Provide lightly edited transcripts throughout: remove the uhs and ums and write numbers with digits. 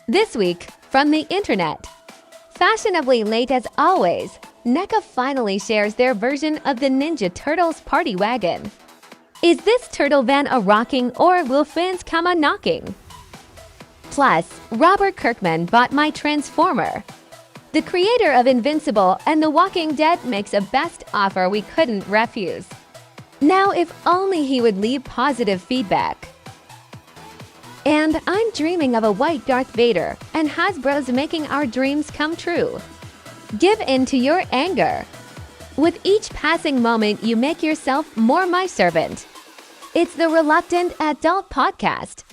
This week, from the internet. Fashionably late as always, NECA finally shares their version of the Ninja Turtles Party Wagon. Is this turtle van a rocking or will fans come a knocking? Plus, Robert Kirkman bought my Transformer. The creator of Invincible and The Walking Dead makes a best offer we couldn't refuse. Now, if only he would leave positive feedback. And I'm dreaming of a white Darth Vader, and Hasbro's making our dreams come true. Give in to your anger. With each passing moment, you make yourself more my servant. It's the Reluctant Adult Podcast.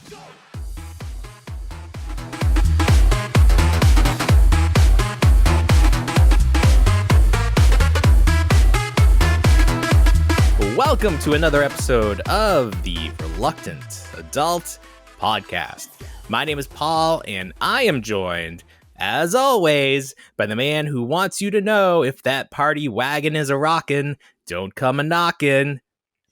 Welcome to another episode of the Reluctant Adult Podcast. My name is Paul, and I am joined, as always, by the man who wants you to know if that party wagon is a rockin', don't come a knockin',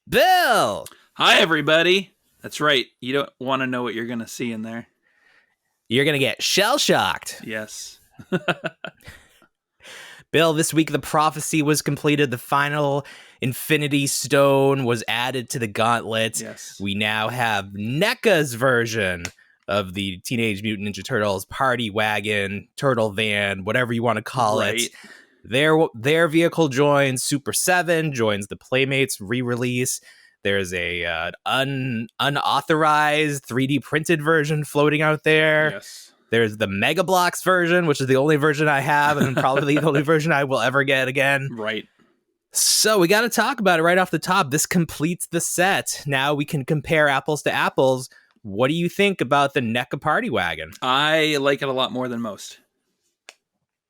Bill! Hi, everybody. That's right. You don't want to know what you're going to see in there. You're going to get shell-shocked. Yes. Bill, this week the prophecy was completed. The final Infinity Stone was added to the gauntlet. Yes. We now have NECA's version of the Teenage Mutant Ninja Turtles Party Wagon, Turtle Van, whatever you want to call it. Their vehicle joins Super 7, joins the Playmates re-release. There's a unauthorized 3D printed version floating out there. Yes. There's the Mega Bloks version, which is the only version I have, and probably the only version I will ever get again. Right. So we got to talk about it right off the top. This completes the set. Now we can compare apples to apples. What do you think about the NECA Party Wagon? I like it a lot more than most.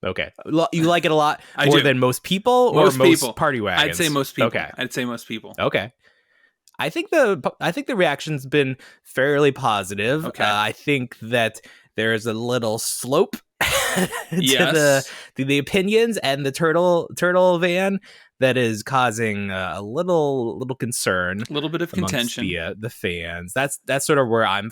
Okay. You like it a lot more than most people or most party wagons? I'd say most people. Okay. I'd say most people. Okay. I think the reaction's been fairly positive. Okay. I think that there's a little slope to Yes. the opinions and the turtle van that is causing a little concern. A little bit of contention. The fans. That's sort of where I'm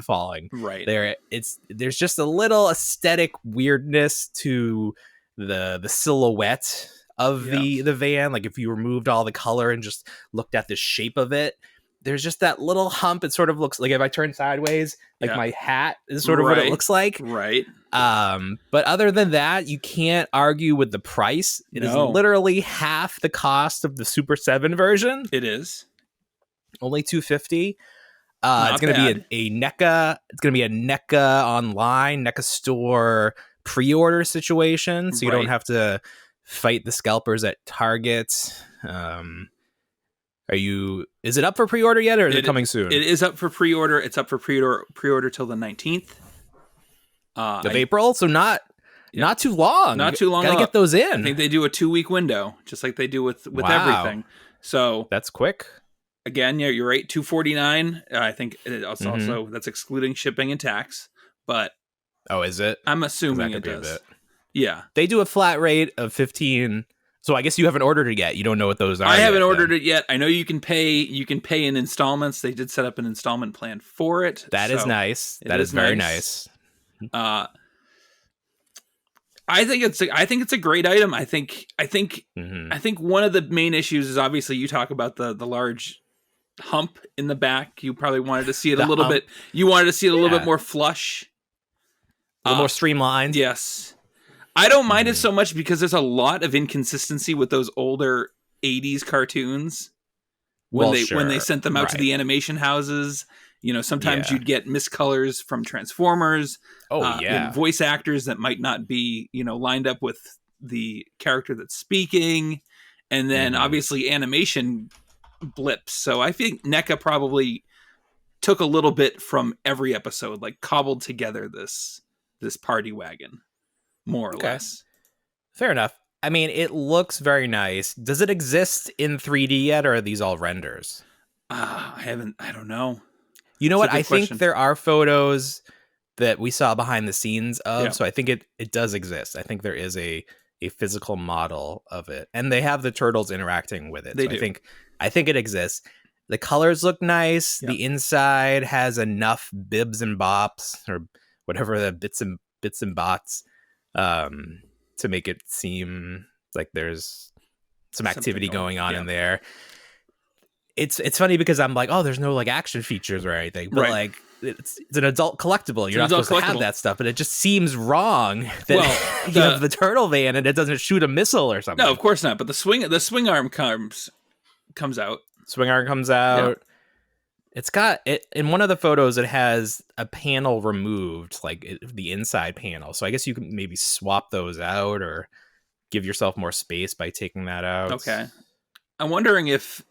falling. Right. There's just a little aesthetic weirdness to the silhouette of the van. Like if you removed all the color and just looked at the shape of it, there's just that little hump. It sort of looks like if I turn sideways, like my hat is sort of what it looks like. Right. But other than that, you can't argue with the price. It is literally half the cost of the Super 7 version. It is. Only $250. It's going to be a NECA. It's going to be a NECA online, NECA store pre-order situation. So you don't have to fight the scalpers at Target. Is it up for pre-order yet, or is it coming soon? It is up for pre-order. It's up for pre-order till the 19th of April. So not too long. Not too long. Gotta get those in. I think they do a 2-week window, just like they do with everything. So that's quick. Again, you're right. $249. I think it's also that's excluding shipping and tax. But is it? I'm assuming it does. Yeah, they do a flat rate of $15. So I guess you haven't ordered it yet. You don't know what those are. I haven't ordered it yet. I know you can pay. You can pay in installments. They did set up an installment plan for it. That is nice. That is very nice. I think it's a great item. I think one of the main issues is obviously you talk about the large hump in the back. You probably wanted to see it a little bit. You wanted to see it a little bit more flush, a little more streamlined. Yes. I don't mind it so much because there's a lot of inconsistency with those older 80s cartoons when they sent them out to the animation houses. You know, sometimes you'd get miscolors from Transformers. And voice actors that might not be, lined up with the character that's speaking. And then obviously animation blips. So I think NECA probably took a little bit from every episode, like cobbled together this party wagon. More or less. Fair enough. I mean, it looks very nice. Does it exist in 3D yet, or are these all renders? I don't know. You know what? I think there are photos that we saw behind the scenes of, so I think it does exist. I think there is a physical model of it, and they have the turtles interacting with it. They do. I think it exists. The colors look nice. Yep. The inside has enough bibs and bops or whatever the bits and bots to make it seem like there's some activity going on in there. It's funny because I'm like, oh, there's no like action features or anything, but like it's an adult collectible. You're not supposed to have that stuff, but it just seems wrong that you have the turtle van and it doesn't shoot a missile or something. No, of course not. But the swing arm comes out. Swing arm comes out. Yep. It's got it in one of the photos. It has a panel removed, like the inside panel. So I guess you can maybe swap those out or give yourself more space by taking that out. Okay, I'm wondering if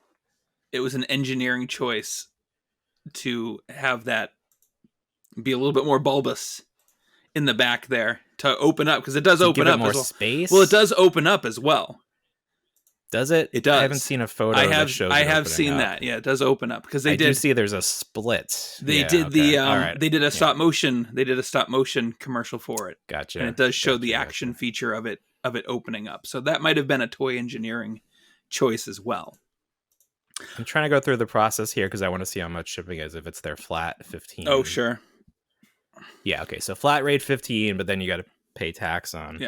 it was an engineering choice to have that be a little bit more bulbous in the back there to open up, because it does open up more space. Well, it does open up as well. Does it? It does. I haven't seen a photo that shows I have seen that. Yeah, it does open up because they did see there's a split. They did they did a stop motion. They did a stop motion commercial for it. Gotcha. And it does show the action feature of it opening up. So that might have been a toy engineering choice as well. I'm trying to go through the process here because I want to see how much shipping is if it's their flat 15. Oh, sure. Yeah, okay. So flat rate 15, but then you got to pay tax on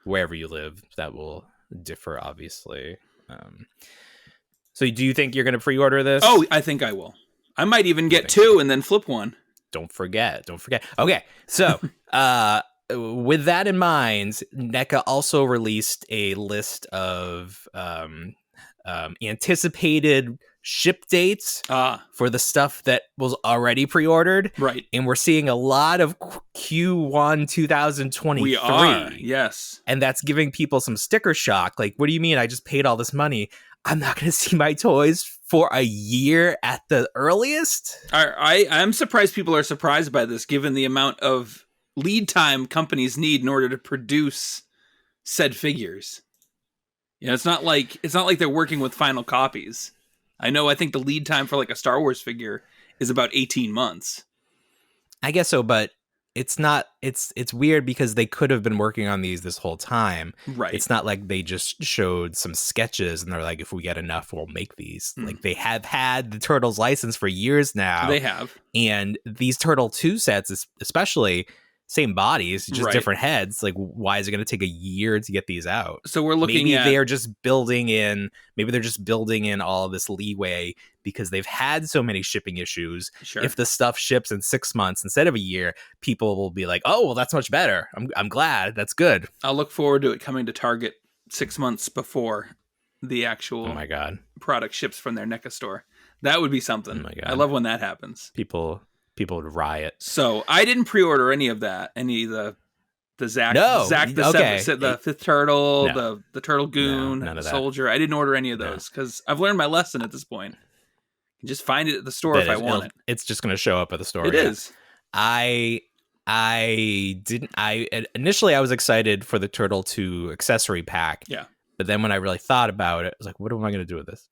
wherever you live. That will differ, obviously. So do you think you're going to pre-order this? Oh, I think I will. I might even get two and then flip one. Don't forget. Okay, so with that in mind, NECA also released a list of anticipated ship dates for the stuff that was already pre-ordered. Right. And we're seeing a lot of Q1 2023. We are, yes. And that's giving people some sticker shock. Like, what do you mean I just paid all this money? I'm not going to see my toys for a year at the earliest? I'm surprised people are surprised by this, given the amount of lead time companies need in order to produce said figures. It's not like they're working with final copies. I think the lead time for like a Star Wars figure is about 18 months. I guess so, but it's not. It's weird because they could have been working on these this whole time. Right. It's not like they just showed some sketches and they're like, if we get enough, we'll make these. Like, they have had the Turtles license for years now. They have. And these Turtle 2 sets, especially, same bodies, just different heads. Like, why is it going to take a year to get these out? So we're looking at... Maybe they're just building in all of this leeway because they've had so many shipping issues. Sure. If the stuff ships in 6 months instead of a year, people will be like, oh, well, that's much better. I'm glad. That's good. I'll look forward to it coming to Target 6 months before the actual product ships from their NECA store. That would be something. Oh my God. I love when that happens. People would riot. So I didn't pre-order any of that. Any of the Zack, the fifth turtle, the turtle goon, the soldier. I didn't order any of those because I've learned my lesson at this point. You just find it at the store if I want it. It's just going to show up at the store. It is. I initially I was excited for the Turtle 2 accessory pack. Yeah. But then when I really thought about it, I was like, what am I going to do with this?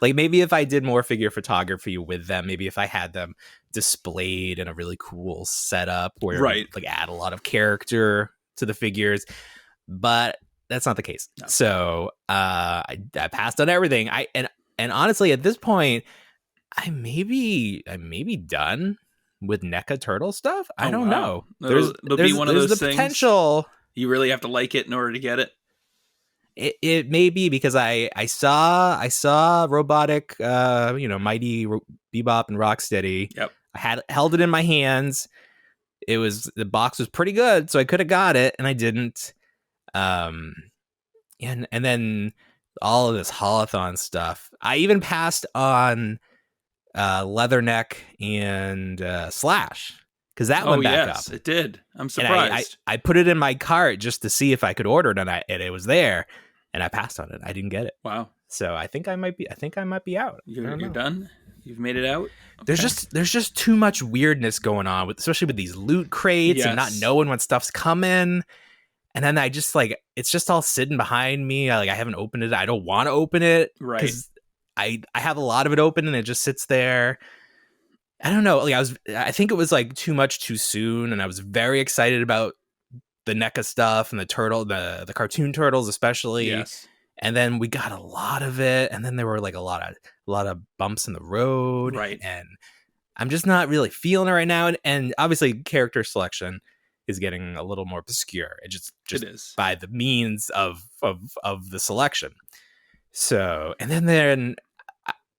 Like, maybe if I did more figure photography with them, maybe if I had them displayed in a really cool setup where like add a lot of character to the figures, but that's not the case. No. So I passed on everything. And honestly, at this point, I may be done with NECA Turtle stuff. I don't know. There's be one of those the things. Potential. You really have to like it in order to get it. It may be because I saw robotic, Mighty Bebop and Rocksteady. Yep. I held it in my hands. The box was pretty good, so I could have got it, and I didn't. And then all of this Holothon stuff. I even passed on Leatherneck and Slash because that went back up. It did. I'm surprised. I put it in my cart just to see if I could order it, and it was there. And I passed on it. I didn't get it. Wow. So I think I might be out. You're done? You've made it out? Okay. There's just too much weirdness going on, especially with these loot crates and not knowing when stuff's coming. And then I just it's just all sitting behind me. I haven't opened it. I don't want to open it. Right. Because I have a lot of it open and it just sits there. I don't know. I think it was too much too soon. And I was very excited about the NECA stuff and the cartoon turtles especially. Yes. And then we got a lot of it, and then there were a lot of bumps in the road. Right. And I'm just not really feeling it right now. And obviously character selection is getting a little more obscure. It is by the means of the selection. So, and then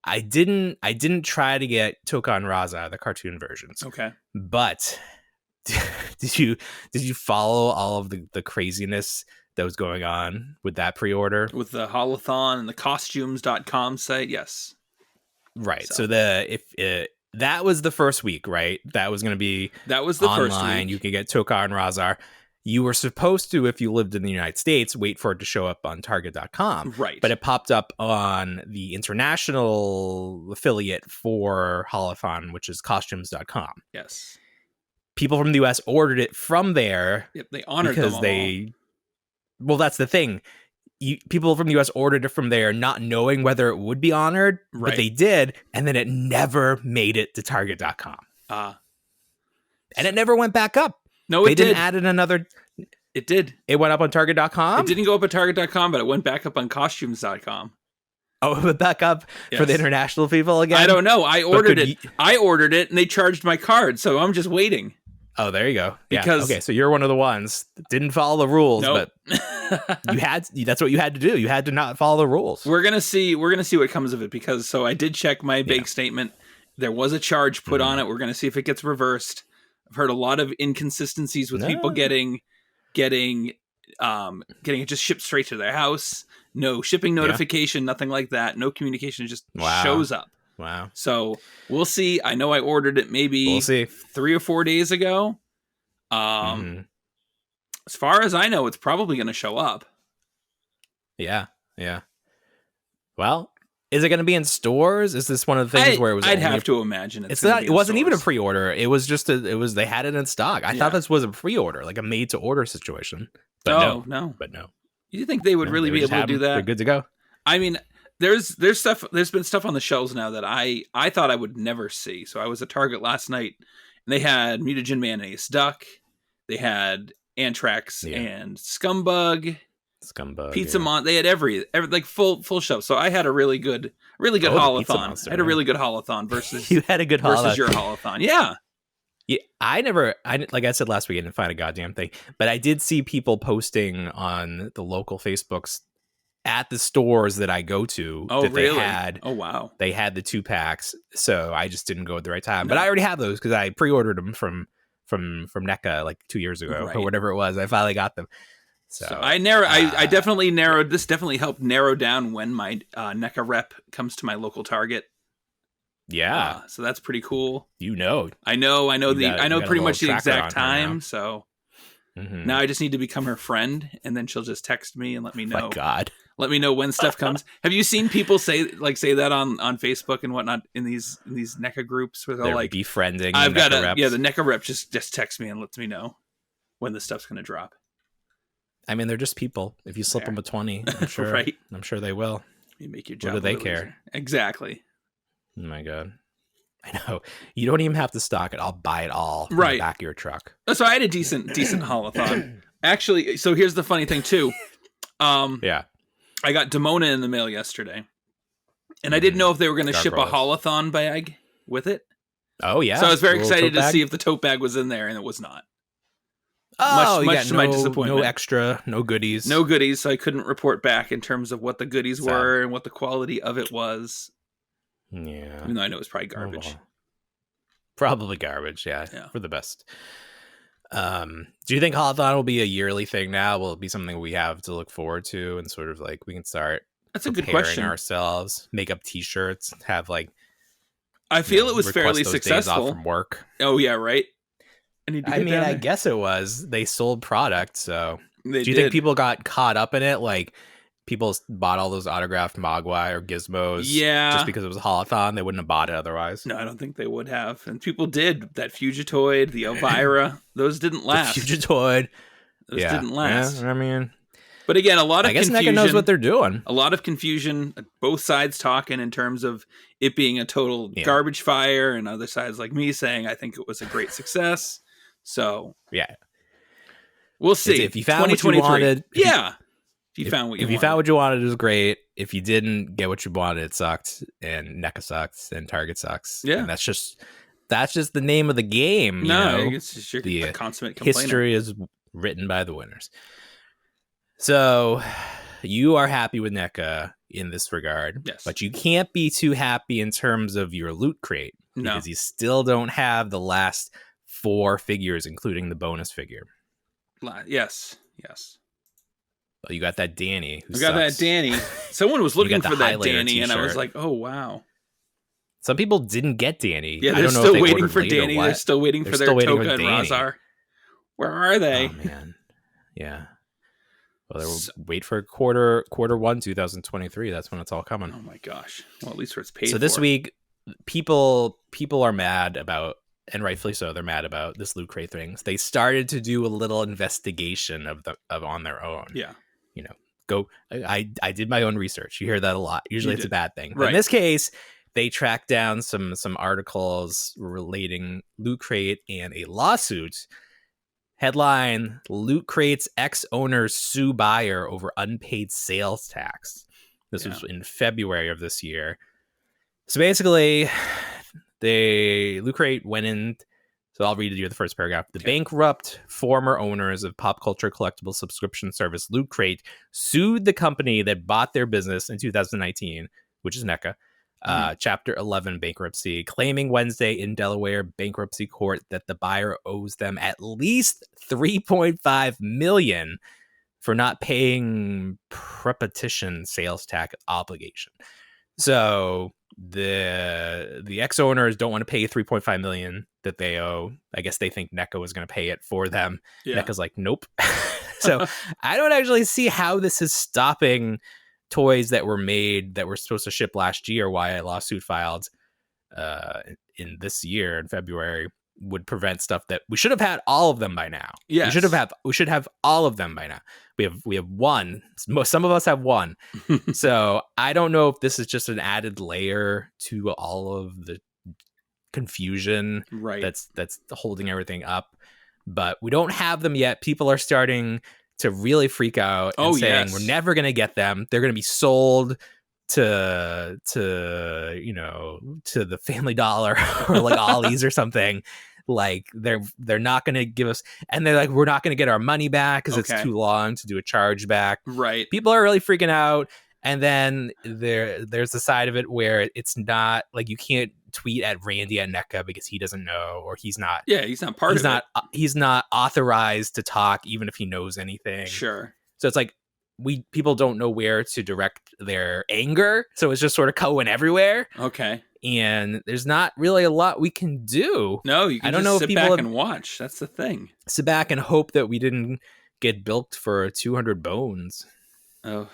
I didn't try to get Tokan Raza, the cartoon versions. Okay. But did you follow all of the craziness that was going on with that pre-order? With the holothon and the costumes.com site? Yes. Right. So that was the first week, right? That was going to be online. First week. You could get Tokan Razar. You were supposed to, if you lived in the United States, wait for it to show up on Target.com. Right. But it popped up on the international affiliate for Holothon, which is costumes.com. Yes. People from the US ordered it from there. Yep, they honored because them all. Well, that's the thing. People from the US ordered it from there not knowing whether it would be honored, but they did, and then it never made it to Target.com. And it never went back up. No, they didn't add in another. It did. It went up on Target.com? It didn't go up at Target.com, but it went back up on Costumes.com. Oh, it went back up for the international people again? I don't know. I ordered it. I ordered it, and they charged my card, so I'm just waiting. Oh, there you go. Okay, so you're one of the ones that didn't follow the rules, but that's what you had to do. You had to not follow the rules. We're gonna see what comes of it, because I did check my bank statement. There was a charge put on it. We're gonna see if it gets reversed. I've heard a lot of inconsistencies with people getting it just shipped straight to their house. No shipping notification, nothing like that. No communication, it just shows up. Wow. So we'll see. I know I ordered it maybe 3 or 4 days ago. As far as I know, it's probably going to show up. Yeah. Yeah. Well, is it going to be in stores? Is this one of the things where it was? I'd have to imagine it's not. It wasn't even a pre-order. It was just they had it in stock. I thought this was a pre-order, like a made-to-order situation. But no. You think they would really be able to do that? They're good to go. I mean, there's stuff. There's been stuff on the shelves now that I thought I would never see. So I was at Target last night, and they had Mutagen Mayonnaise Duck. They had Anthrax and Scumbug, Pizza Monster. They had every like full shelf. So I had a really good holothon. I had a really good holothon versus you had a good versus your holothon. Yeah. Yeah, I like I said last week, I didn't find a goddamn thing, but I did see people posting on the local Facebooks at the stores that I go to. Really? They had. Oh, wow. They had the 2-packs, so I just didn't go at the right time. No. But I already have those because I pre-ordered them from NECA like 2 years ago or whatever it was. I finally got them. So I definitely narrowed. This definitely helped narrow down when my NECA rep comes to my local Target. Yeah. So that's pretty cool. I know pretty much the exact time. So Mm-hmm. Now I just need to become her friend, and then she'll just text me and let me know. My God. Let me know when stuff comes. Have you seen people say that on Facebook and whatnot in these NECA groups where they're like befriending? I've got the NECA rep just texts me and lets me know when the stuff's gonna drop. I mean, they're just people. If you slip them a 20, I'm sure. Right. I'm sure they will. You make your job. What do they care? Easier. Exactly. Oh my God. I know. You don't even have to stock it. I'll buy it all from the back of your truck. So I had a decent holothon. Actually, so here's the funny thing too. Yeah. I got Demona in the mail yesterday. And I didn't know if they were going to ship a holothon bag with it. Oh, yeah. So I was very excited to see if the tote bag was in there, and it was not. Oh, much to my disappointment. No extra, no goodies. No goodies, so I couldn't report back in terms of what the goodies were and what the quality of it was. Yeah. Even though I know it's probably garbage. Oh, well. Probably garbage, yeah. For the best. Do you think Holothon will be a yearly thing now? Will it be something we have to look forward to and sort of like we can start That's a good question. Ourselves, make up t-shirts, have like I feel it was fairly successful. Days off from work. Oh yeah, right. I guess it was. They sold product, so do you think people got caught up in it? Like people bought all those autographed Mogwai or Gizmos just because it was a Holothon? They wouldn't have bought it otherwise. No, I don't think they would have. And people did. That Fugitoid, the Elvira, those didn't last. The Fugitoid. Those didn't last. Yeah, I mean... But again, a lot of confusion. I guess NECA knows what they're doing. A lot of confusion. Both sides talking in terms of it being a total garbage fire, and other sides like me saying, I think it was a great success. So... Yeah. We'll see. If you found what you wanted... If you found what you wanted, it was great. If you didn't get what you wanted, it sucked. And NECA sucks. And Target sucks. Yeah. And that's just that's just the name of the game. It's just the consummate complainer. History is written by the winners. So you are happy with NECA in this regard, yes, but you can't be too happy in terms of your loot crate because you still don't have the last 4 figures, including the bonus figure. Yes. Oh, you got that Danny. I got that Danny. Someone was looking for that Danny, t-shirt. And I was like, oh, wow. Some people didn't get Danny. Yeah, they're still waiting for Danny. They're still waiting for their Toka and Razar. Where are they? Oh, man. Yeah. Well, they'll wait for quarter 1, 2023. That's when it's all coming. Oh, my gosh. Well, at least where it's paid So this week, people are mad about, and rightfully so, they're mad about this loot crate things. They started to do a little investigation of on their own. Yeah. I did my own research. You hear that a lot. Usually it's a bad thing. But right. In this case, they tracked down some articles relating loot crate and a lawsuit. Headline: Loot Crate's ex-owners sue buyer over unpaid sales tax. This was in February of this year. So basically, Loot Crate went in. So I'll read you the first paragraph. The bankrupt former owners of pop culture collectible subscription service Loot Crate sued the company that bought their business in 2019, which is NECA, Chapter 11 bankruptcy, claiming Wednesday in Delaware bankruptcy court that the buyer owes them at least $3.5 million for not paying prepetition sales tax obligation. So the ex-owners don't want to pay $3.5 million that they owe. I guess they think NECA was going to pay it for them. Yeah. NECA's like, nope. So I don't actually see how this is stopping toys that were made that were supposed to ship last year. Why a lawsuit filed in this year in February would prevent stuff that we should have had all of them by now. Yeah, we should have all of them by now. We have one. Some of us have one. So I don't know if this is just an added layer to all of the confusion that's holding everything up. But we don't have them yet. People are starting to really freak out and saying we're never going to get them. They're going to be sold to the Family Dollar or like Ollie's or something. Like they're not going to give us, and they're like, we're not going to get our money back because it's too long to do a chargeback. Right. People are really freaking out. And then there's the side of it where it's not like you can't tweet at Randy at NECA because he doesn't know, or he's not. Yeah, he's not part of it. He's not authorized to talk, even if he knows anything. Sure. So it's like people don't know where to direct their anger, so it's just sort of going everywhere. Okay. And there's not really a lot we can do. No, you can sit back and watch. That's the thing. Sit back and hope that we didn't get bilked for 200 bones. Oh.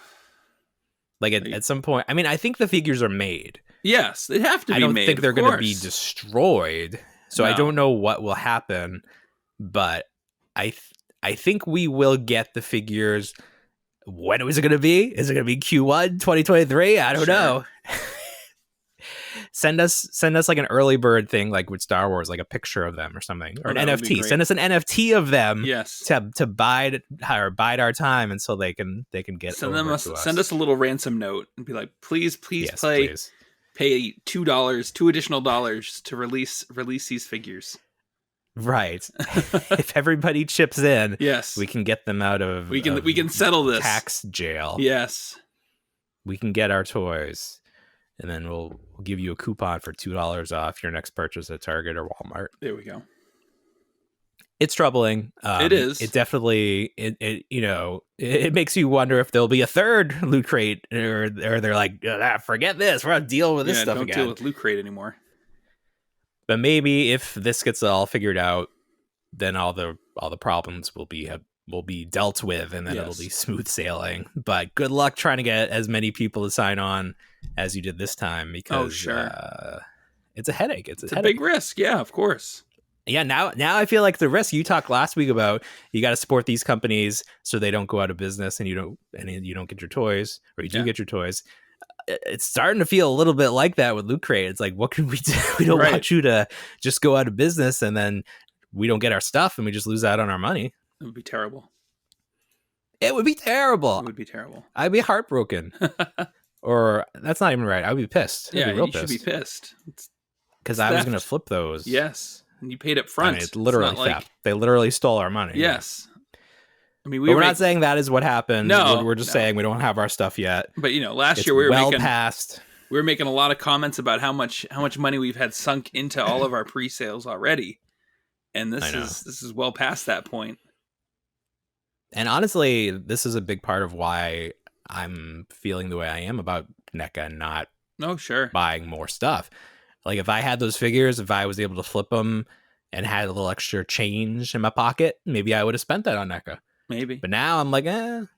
Like at some point, I mean, I think the figures are made. Yes, they have to be made. I don't think they're going to be destroyed. So I don't know what will happen, but I think we will get the figures. When is it going to be? Is it going to be Q1 2023? I don't know. Send us like an early bird thing, like with Star Wars, like a picture of them or something, or an NFT. Send us an NFT of them. Yes, to bide our time until they can get. Send us a little ransom note and be like, please pay $2 additional dollars to release these figures. Right. If everybody chips in, yes, we can get them out of. We can settle this tax jail. Yes, we can get our toys. And then we'll give you a coupon for $2 off your next purchase at Target or Walmart. There we go. It's troubling. It is. It definitely. It makes you wonder if there'll be a third Loot Crate, or they're like, forget this. We're not dealing with this stuff again. Don't deal with Loot Crate anymore. But maybe if this gets all figured out, then all the problems will be dealt with, and then it'll be smooth sailing. But good luck trying to get as many people to sign on as you did this time, because it's a headache. It's a big risk. Yeah, of course. Yeah, now I feel like the risk you talked last week about, you got to support these companies so they don't go out of business and you don't get your toys, or you do get your toys. It's starting to feel a little bit like that with Loot Crate. It's like, what can we do? We don't want you to just go out of business and then we don't get our stuff and we just lose out on our money. It would be terrible. It would be terrible. It would be terrible. I'd be heartbroken. Or that's not even right. I would be pissed. Yeah, you should be pissed. because I was going to flip those. Yes. And you paid up front. It's literally theft. They literally stole our money. Yes. I mean, we're not saying that is what happened. No. We're just saying we don't have our stuff yet. But, last year we were past. We were making a lot of comments about how much money we've had sunk into all of our pre-sales already. And this is well past that point. And honestly, this is a big part of why I'm feeling the way I am about NECA and not buying more stuff. Like, if I had those figures, if I was able to flip them and had a little extra change in my pocket, maybe I would have spent that on NECA. Maybe. But now I'm like, All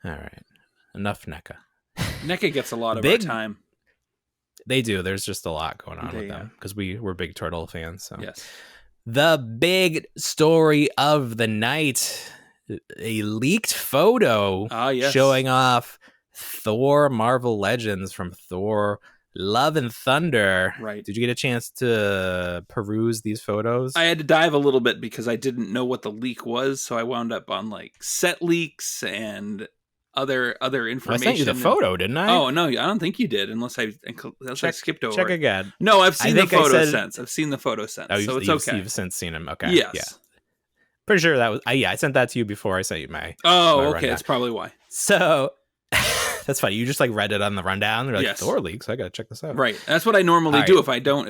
right. Enough NECA. NECA gets a lot of our time. They do. There's just a lot going on with them because we're big Turtle fans. So. Yes. The big story of the night, a leaked photo showing off Thor Marvel Legends from Thor Love and Thunder. Right. Did you get a chance to peruse these photos? I had to dive a little bit because I didn't know what the leak was. So I wound up on set leaks and other information. I sent you the photo, didn't I? Oh, no, I don't think you did unless I skipped over. Check again. No, I've seen the photo since. I've seen the photo since. Oh, so it's okay. You've since seen them. Okay. Yes. Yeah. Pretty sure that was. I sent that to you before I sent you my. Oh, my okay. rundown. That's probably why. So that's funny. You just read it on the rundown. They're like, Thor leaks. I gotta check this out. Right. That's what I normally do. If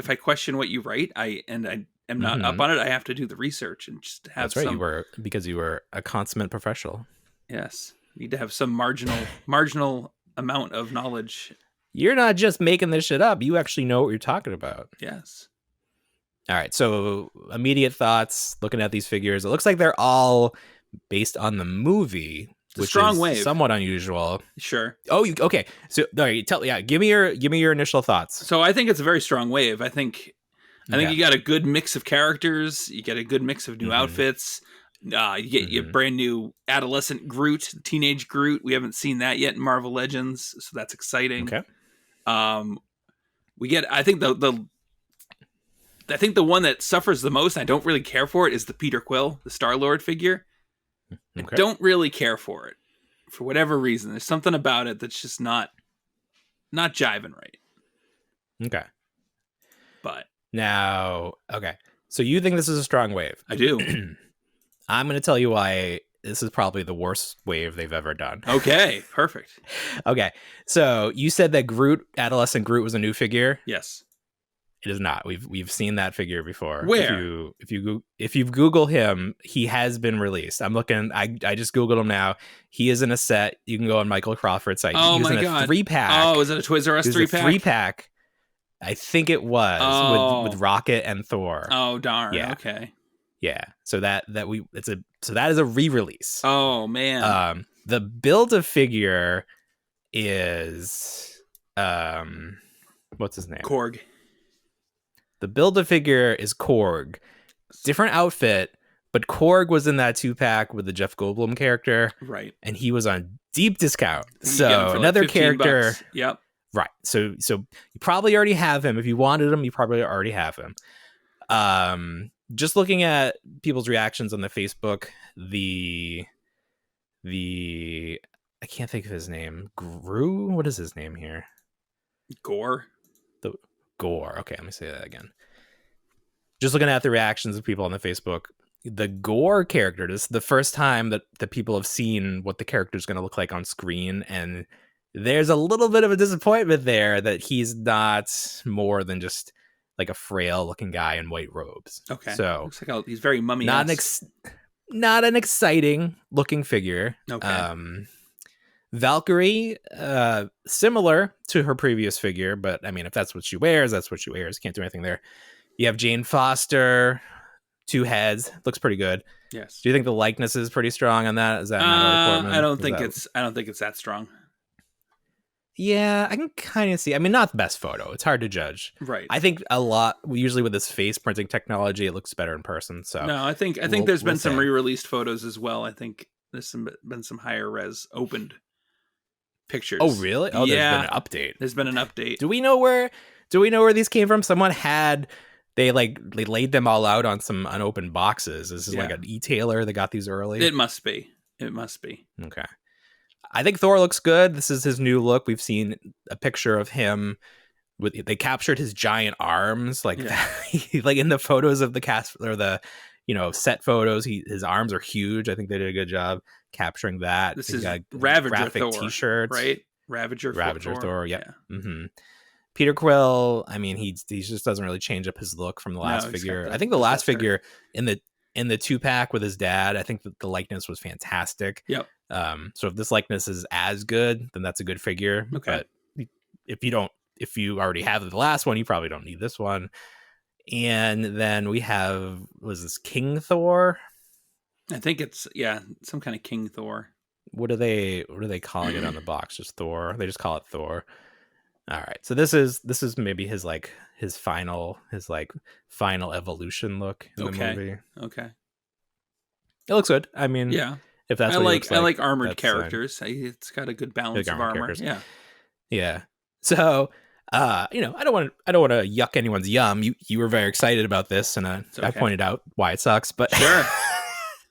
I question what you write, I am not up on it, I have to do the research and just have. That's right. Because you were a consummate professional. Yes. Need to have some marginal amount of knowledge. You're not just making this shit up. You actually know what you're talking about. Yes. All right. So immediate thoughts looking at these figures. It looks like they're all based on the movie, which strong is wave. Somewhat unusual. Sure. Oh, okay. So all right, give me your initial thoughts. So I think it's a very strong wave. I think you got a good mix of characters. You get a good mix of new outfits. You get your brand new adolescent Groot, teenage Groot. We haven't seen that yet in Marvel Legends, so that's exciting. Okay. We get. I think the one that suffers the most, and I don't really care for it, is the Peter Quill, the Star-Lord figure. Okay. I don't really care for it for whatever reason. There's something about it that's just not jiving right. Okay. But now, okay. So you think this is a strong wave? I do. I'm going to tell you why this is probably the worst wave they've ever done. Okay, perfect. Okay, so you said that adolescent Groot was a new figure. Yes, it is not. We've seen that figure before. Where? If you Google him, he has been released. I'm looking. I just Googled him now. He is in a set. You can go on Michael Crawford's site. Oh my God! A 3-pack. Oh, is it a Toys R Us 3-pack? 3-pack. I think it was with Rocket and Thor. Oh darn! Yeah. Okay. Yeah, so that is a re-release. Oh man. The Build-A-Figure is what's his name? Korg. The Build-A-Figure is Korg. Different outfit, but Korg was in that 2-pack with the Jeff Goldblum character. Right. And he was on deep discount. So another character. $15. Yep. Right. So you probably already have him. If you wanted him, you probably already have him. Just looking at people's reactions on the Facebook, the I can't think of his name. Gru? What is his name here? Gore. The Gore. Okay, let me say that again. Just looking at the reactions of people on the Facebook, the Gore character, this is the first time that the people have seen what the character is going to look like on screen, and there's a little bit of a disappointment there that he's not more than just like a frail looking guy in white robes. Okay. So looks like he's very mummy. Not an exciting looking figure. Okay. Valkyrie, similar to her previous figure, but I mean, if that's what she wears, that's what she wears. Can't do anything there. You have Jane Foster, 2 heads, looks pretty good. Yes. Do you think the likeness is pretty strong on that? Is that Natalie Portman? I don't think it's that strong. Yeah, I can kind of see. I mean, not the best photo. It's hard to judge. Right. I think usually with this face printing technology, it looks better in person. So no, I think there's been some re-released photos as well. I think there's been some higher res opened pictures. Oh, really? Oh, yeah. There's been an update. There's been an update. Do we know where these came from? Someone they laid them all out on some unopened boxes. This is like an e-tailer that got these early. It must be. Okay. I think Thor looks good. This is his new look. We've seen a picture of him they captured his giant arms, like like in the photos of the cast or the set photos. His arms are huge. I think they did a good job capturing that. This is Ravager graphic Thor, T-shirts, right? Ravager Thor. Yep. Yeah. Mm-hmm. Peter Quill. I mean, he just doesn't really change up his look from the last figure. I think the last figure in the 2-pack with his dad, I think that the likeness was fantastic. Yep. So if this likeness is as good, then that's a good figure. Okay. But if you already have the last one, you probably don't need this one. And then we have, was this King Thor? I think it's some kind of King Thor. What are they calling it on the box? Just Thor. They just call it Thor. All right. So this is maybe his final evolution look in the movie. Okay. It looks good. I mean, if that's what I like armored characters. It's got a good balance of armor. Characters. Yeah. So, I don't want to yuck anyone's yum. You were very excited about this, and I pointed out why it sucks. But sure,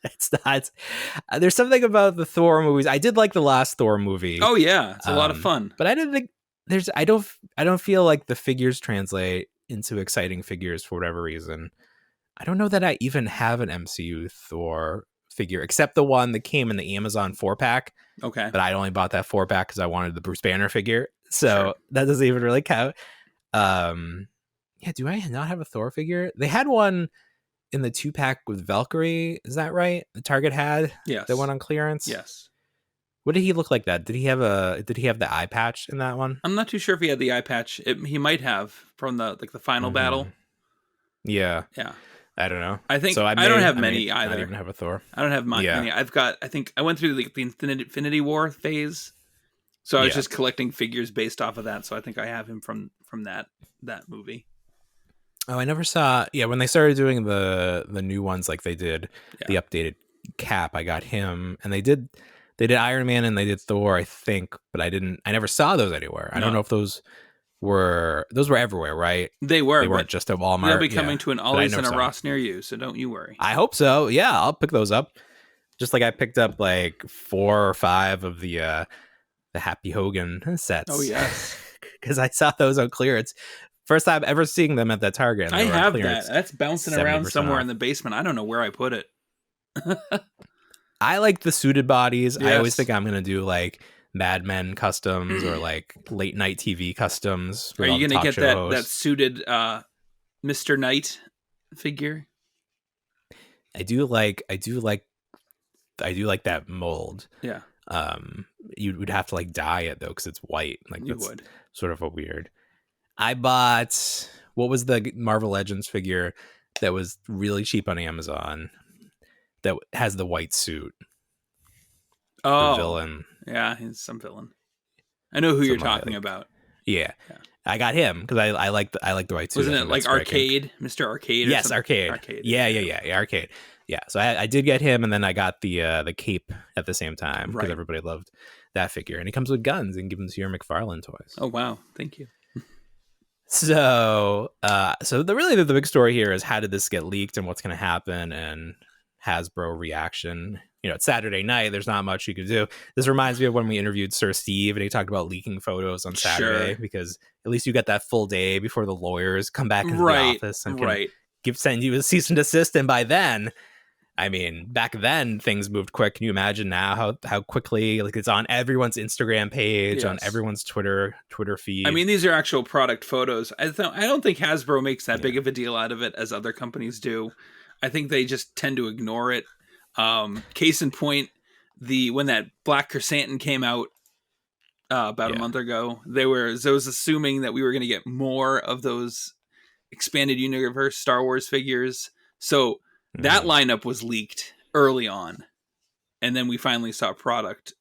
it's not. There's something about the Thor movies. I did like the last Thor movie. Oh yeah, it's a lot of fun. But I didn't think I don't feel like the figures translate into exciting figures for whatever reason. I don't know that I even have an MCU Thor figure except the one that came in the Amazon 4-pack. Okay, but I only bought that 4-pack because I wanted the Bruce Banner figure. So that doesn't even really count. Do I not have a Thor figure? They had one in the 2-pack with Valkyrie. Is that right? The Target had? Yes. That went on clearance? Yes. What did he look like that? Did he have the eye patch in that one? I'm not too sure if he had the eye patch. He might have from the final battle. Yeah. Yeah. I don't know. I think I don't have many either. I don't even have a Thor. I don't have many. I think I went through the Infinity War phase. So I was just collecting figures based off of that. So I think I have him from that movie. Oh, I never saw. Yeah, when they started doing the new ones, like they did the updated Cap, I got him, and they did Iron Man and they did Thor, I think, but I never saw those anywhere. I don't know if those were everywhere, right? They weren't just at Walmart. They'll be coming to an Ollie's and a Ross near you, so don't you worry. I hope so. Yeah, I'll pick those up. Just like I picked up like 4 or 5 of the Happy Hogan sets. Oh yes, because I saw those on clearance. First time ever seeing them at that Target. I have that. That's bouncing around somewhere in the basement. I don't know where I put it. I like the suited bodies. Yes. I always think I'm gonna do like Mad Men customs or like late night TV customs. Are you gonna get that suited Mr. Knight figure? I do like that mold. Yeah. You would have to like dye it though because it's white. Like you that's would. Sort of a weird. I bought, what was the Marvel Legends figure that was really cheap on Amazon that has the white suit? Oh, the villain. Yeah, he's some villain. I know who you're talking about. Yeah. I got him because I like the white suit. Wasn't it like Arcade, Mr. Arcade? Yes, Arcade. Yeah, Arcade. Yeah, so I did get him, and then I got the cape at the same time because everybody loved that figure, and he comes with guns and give them to your McFarlane toys. Oh wow, thank you. So the big story here is how did this get leaked and what's going to happen and Hasbro reaction. It's Saturday night. There's not much you could do. This reminds me of when we interviewed Sir Steve and he talked about leaking photos on Saturday because at least you get that full day before the lawyers come back into the office and can send you a cease and desist. And by then, I mean, back then things moved quick. Can you imagine now how quickly, like, it's on everyone's Instagram page, on everyone's Twitter feed? I mean, these are actual product photos. I don't think Hasbro makes that big of a deal out of it as other companies do. I think they just tend to ignore it. Case in point, when that Black Chrysanthemum came out about a month ago, there was assuming that we were going to get more of those expanded universe Star Wars figures. So that lineup was leaked early on, and then we finally saw product,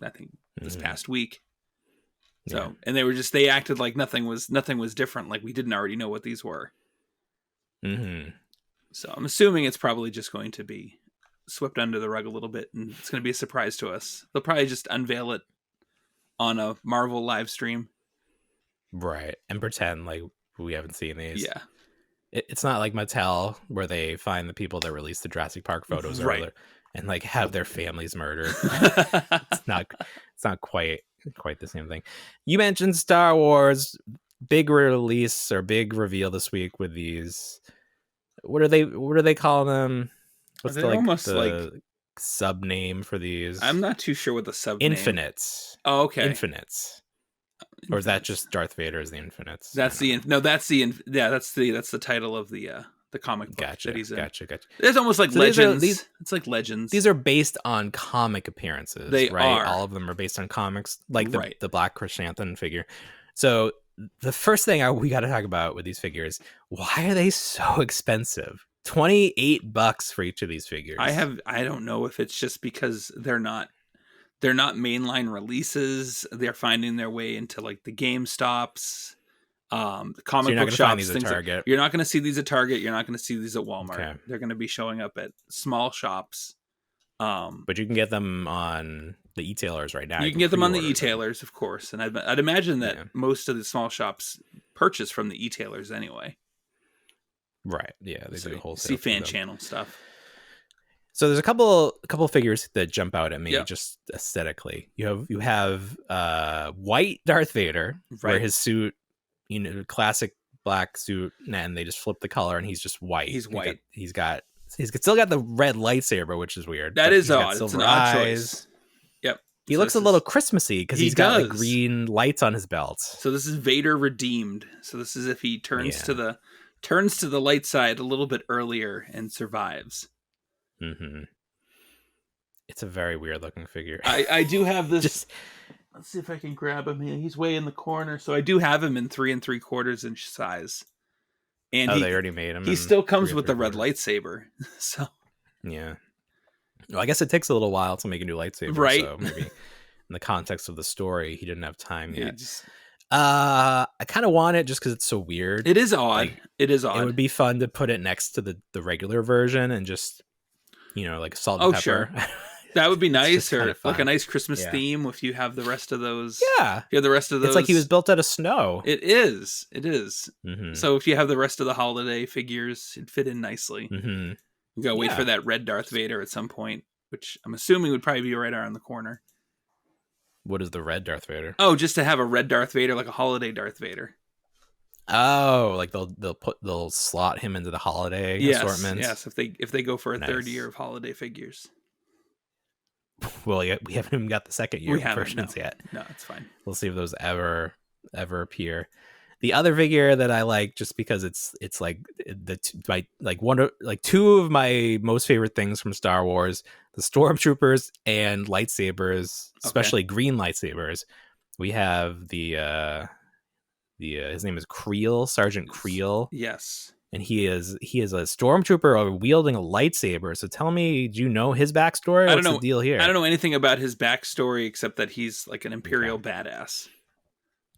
I think, this past week. So, and they acted like nothing was different, like we didn't already know what these were. Mm-hmm. So I'm assuming it's probably just going to be swept under the rug a little bit, and it's going to be a surprise to us. They'll probably just unveil it on a Marvel live stream, right, and pretend like we haven't seen these. Yeah. It's not like Mattel where they find the people that released the Jurassic Park photos earlier and like have their families murdered. It's not quite the same thing. You mentioned Star Wars. big release or big reveal this week with these. What do they call them? What's the sub name for these? I'm not too sure what the sub Infinites. Oh, okay. Infinites. Or is that just Darth Vader is the Infinites? That's the that's the title of the comic book gotcha, that he's in. Gotcha. It's almost like Legends. It's like Legends. These are based on comic appearances. They right? are. All of them are based on comics, like the Black Chrysanthemum figure. So the first thing we got to talk about with these figures, why are they so expensive? $28 for each of these figures. I don't know if it's just because they're not mainline releases. They're finding their way into like the GameStops, the comic book shops. You're not going to see these at Target. You're not going to see these at Walmart. Okay. They're going to be showing up at small shops. But you can get them on the e-tailers right now. You can get them on the e-tailers, of course. And I'd imagine that most of the small shops purchase from the e-tailers anyway. Right. Yeah. They do wholesale. See fan channel stuff. So there's a couple figures that jump out at me just aesthetically. You have white Darth Vader, where his suit, classic black suit, and they just flip the color, and he's just white. He's white. He's still got the red lightsaber, which is weird. That is odd. It's an odd choice. Yep. He looks a little Christmassy because he's got like green lights on his belt. So this is Vader redeemed. So this is if he turns to the light side a little bit earlier and survives. Mm-hmm. It's a very weird looking figure. I do have this. Let's see if I can grab him here. He's way in the corner, so I do have him in 3 3/4 inch size. And they already made him. He still comes with the red lightsaber. So yeah. Well, I guess it takes a little while to make a new lightsaber, right? So maybe in the context of the story, he didn't have time yet. I kind of want it just because it's so weird. It is odd. It is odd. It would be fun to put it next to the regular version and just like salt and pepper. Sure. That would be nice, or like a nice Christmas theme if you have the rest of those. Yeah. You have the rest of those. It's like he was built out of snow. It is. Mm-hmm. So if you have the rest of the holiday figures, it'd fit in nicely. Mm-hmm. You gotta wait for that red Darth Vader at some point, which I'm assuming would probably be right around the corner. What is the red Darth Vader? Oh, just to have a red Darth Vader, like a holiday Darth Vader. Oh, like they'll slot him into the holiday assortments. Yes, if they go for a third year of holiday figures. Well, we haven't even got the second year versions yet. No, it's fine. We'll see if those ever appear. The other figure that I like, just because it's like two of my most favorite things from Star Wars: the Stormtroopers and lightsabers, especially green lightsabers. We have the his name is Creel, Sergeant Creel. Yes. And he is a stormtrooper wielding a lightsaber. So tell me, do you know his backstory? What's the deal here? I don't know anything about his backstory except that he's like an Imperial badass.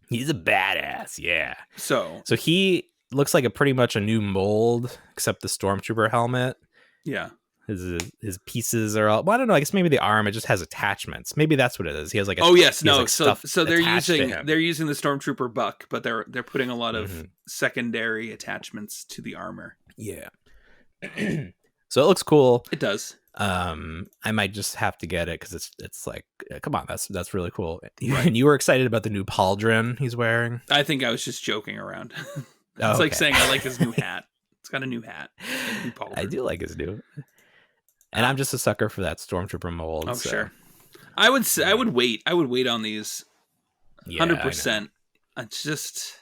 He's a badass, yeah. So he looks like pretty much a new mold, except the stormtrooper helmet. Yeah. His pieces are all. Well, I don't know. I guess maybe the arm, it just has attachments. Maybe that's what it is. He has like so they're using the Stormtrooper buck, but they're putting a lot of secondary attachments to the armor. Yeah. So it looks cool. It does. I might just have to get it because it's like, come on, that's really cool. Right. And you were excited about the new pauldron he's wearing. I think I was just joking around. It's like saying I like his new hat. It's got a new hat. I do like his new. And I'm just a sucker for that Stormtrooper mold. Oh, so. Sure. I would wait. I would wait on these. 100%. It's just.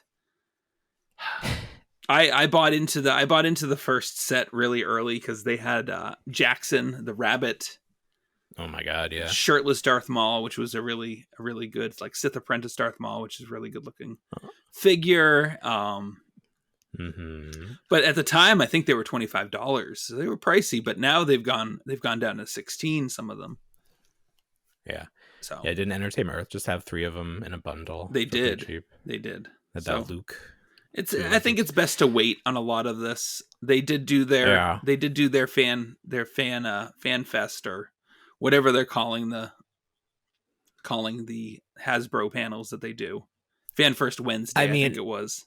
I bought into the first set really early because they had Jackson the rabbit. Oh my god! Yeah. Shirtless Darth Maul, which was a really good like Sith Apprentice Darth Maul, which is really good looking figure. But at the time, I think they were $25, so they were pricey. But now they've gone down to $16. Some of them. Yeah. So didn't Entertainment Earth just have 3 of them in a bundle? They did. Cheap? They did. That Luke. I think it's best to wait on a lot of this. They did do their fan fest or whatever they're calling the Hasbro panels that they do. Fan First Wednesday, I think it was.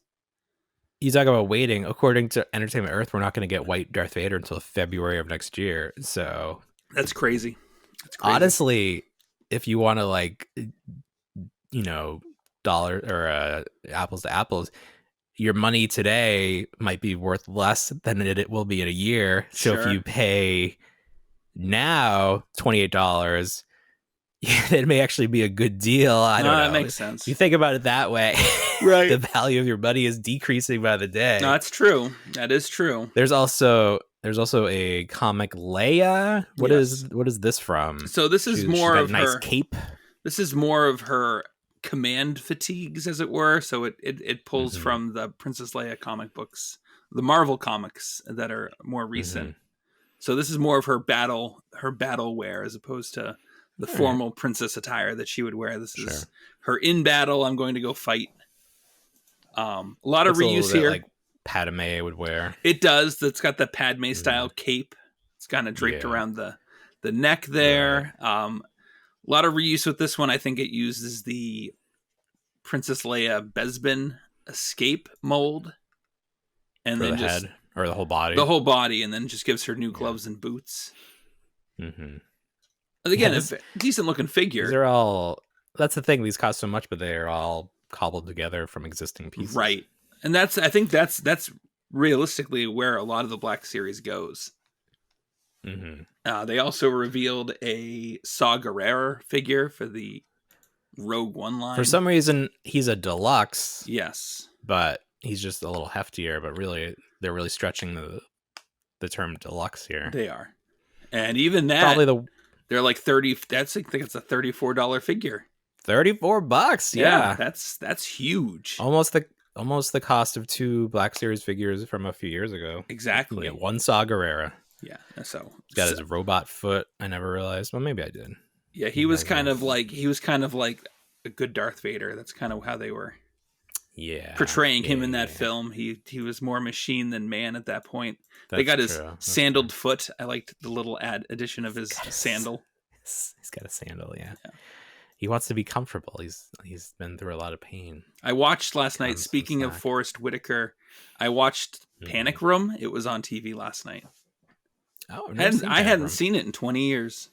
You talk about waiting. According to Entertainment Earth, we're not going to get white Darth Vader until February of next year. So that's crazy. Honestly, if you want to dollar or apples to apples, your money today might be worth less than it will be in a year. So if you pay now $28, it may actually be a good deal. I don't know. That makes sense. If you think about it that way, right? The value of your money is decreasing by the day. No, that's true. That is true. There's also a comic Leia. What is this from? So this is more of nice her cape. This is more of her command fatigues, as it were. So it pulls from the Princess Leia comic books, the Marvel comics that are more recent. So this is more of her battle wear as opposed to the formal princess attire that she would wear. This is her in battle. I'm going to go fight. A lot of reuse here. Like Padme would wear. It does. It's got the Padme style cape. It's kind of draped around the neck there. A lot of reuse with this one. I think it uses the Princess Leia Bespin escape mold, and for then the just head or the whole body. The whole body, and then just gives her new gloves and boots. Again, a decent looking figure. They're all. That's the thing. These cost so much, but they're all cobbled together from existing pieces. Right. And I think that's realistically where a lot of the Black Series goes. They also revealed a Saw Gerrera figure for the Rogue One line. For some reason, he's a deluxe. Yes. But he's just a little heftier, but really, they're really stretching the term deluxe here. They are. And even that, probably they're like 30, I think it's a $34 figure. $34, yeah. That's huge. Almost the cost of 2 Black Series figures from a few years ago. Exactly. You get one Saw Gerrera. Yeah, so he's got his robot foot. I never realized. Well, maybe I did. Yeah, he was kind of like a good Darth Vader. That's kind of how they were. Yeah, portraying him in that film. He was more machine than man at that point. They got his sandaled foot. I liked the little addition of his sandal. He's got a sandal. Yeah. He wants to be comfortable. He's been through a lot of pain. I watched last night. Speaking of Forrest Whitaker, I watched Panic Room. It was on TV last night. Oh, I hadn't seen it in 20 years.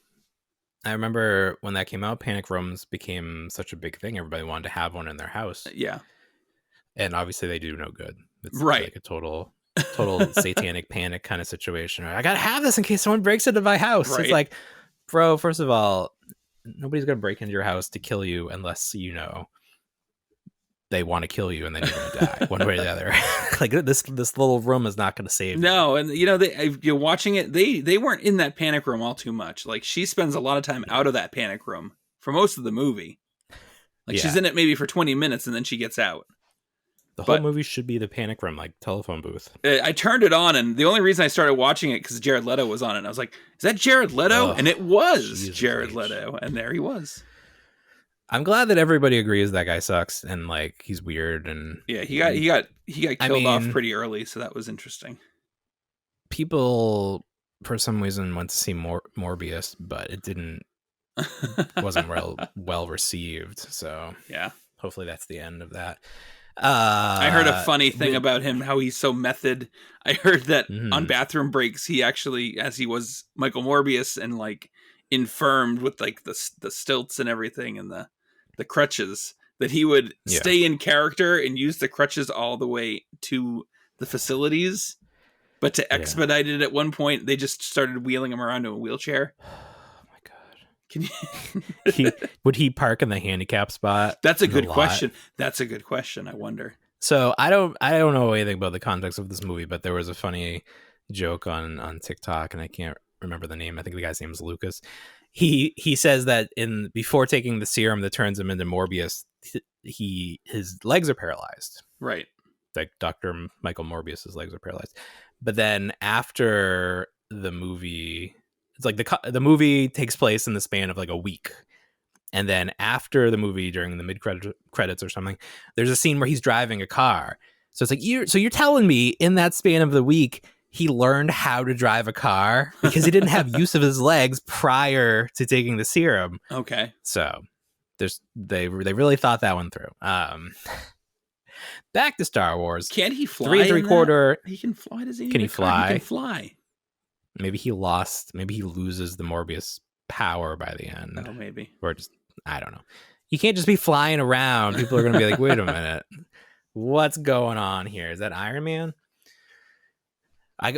I remember when that came out, Panic Rooms became such a big thing. Everybody wanted to have one in their house. Yeah. And obviously they do no good. It's right. Like a total satanic panic kind of situation. I got to have this in case someone breaks into my house. Right. It's like, bro, first of all, nobody's going to break into your house to kill you unless, they want to kill you and then you're going to die one way or the other. Like this little room is not going to save you. No, and you're watching it. They weren't in that panic room all too much. Like she spends a lot of time out of that panic room for most of the movie. Like she's in it maybe for 20 minutes and then she gets out. The whole movie should be the panic room, like telephone booth. I turned it on, and the only reason I started watching it because Jared Leto was on it. And I was like, "Is that Jared Leto?" And it was Jared Leto, and there he was. I'm glad that everybody agrees that guy sucks and like he's weird and yeah, he got killed off pretty early, so that was interesting. People for some reason went to see Morbius, but it wasn't well received. So yeah, hopefully that's the end of that. I heard a funny thing about him, how he's so method. I heard that on bathroom breaks, he actually, as he was Michael Morbius and like infirmed with like the stilts and everything and the crutches, that he would stay in character and use the crutches all the way to the facilities. But to expedite it at one point, they just started wheeling him around in a wheelchair. Can you... would he park in the handicap spot? That's a good question. That's a good question. I wonder. So I don't know anything about the context of this movie, but there was a funny joke on TikTok, and I can't remember the name. I think the guy's name is Lucas. He says that before taking the serum that turns him into Morbius, his legs are paralyzed. Right. Like Dr. Michael Morbius's legs are paralyzed. But then after the movie, it's like the movie takes place in the span of like a week. And then after the movie, during the mid-credits or something, there's a scene where he's driving a car. So it's like, you're telling me in that span of the week, he learned how to drive a car because he didn't have use of his legs prior to taking the serum. Okay. So they really thought that one through. Back to Star Wars. Can't he fly? 3 3/4. He can fly. Does he? Can he fly? He can fly. Maybe he loses the Morbius power by the end. Oh, maybe. Or just, I don't know. You can't just be flying around. People are going to be like, wait a minute. What's going on here? Is that Iron Man?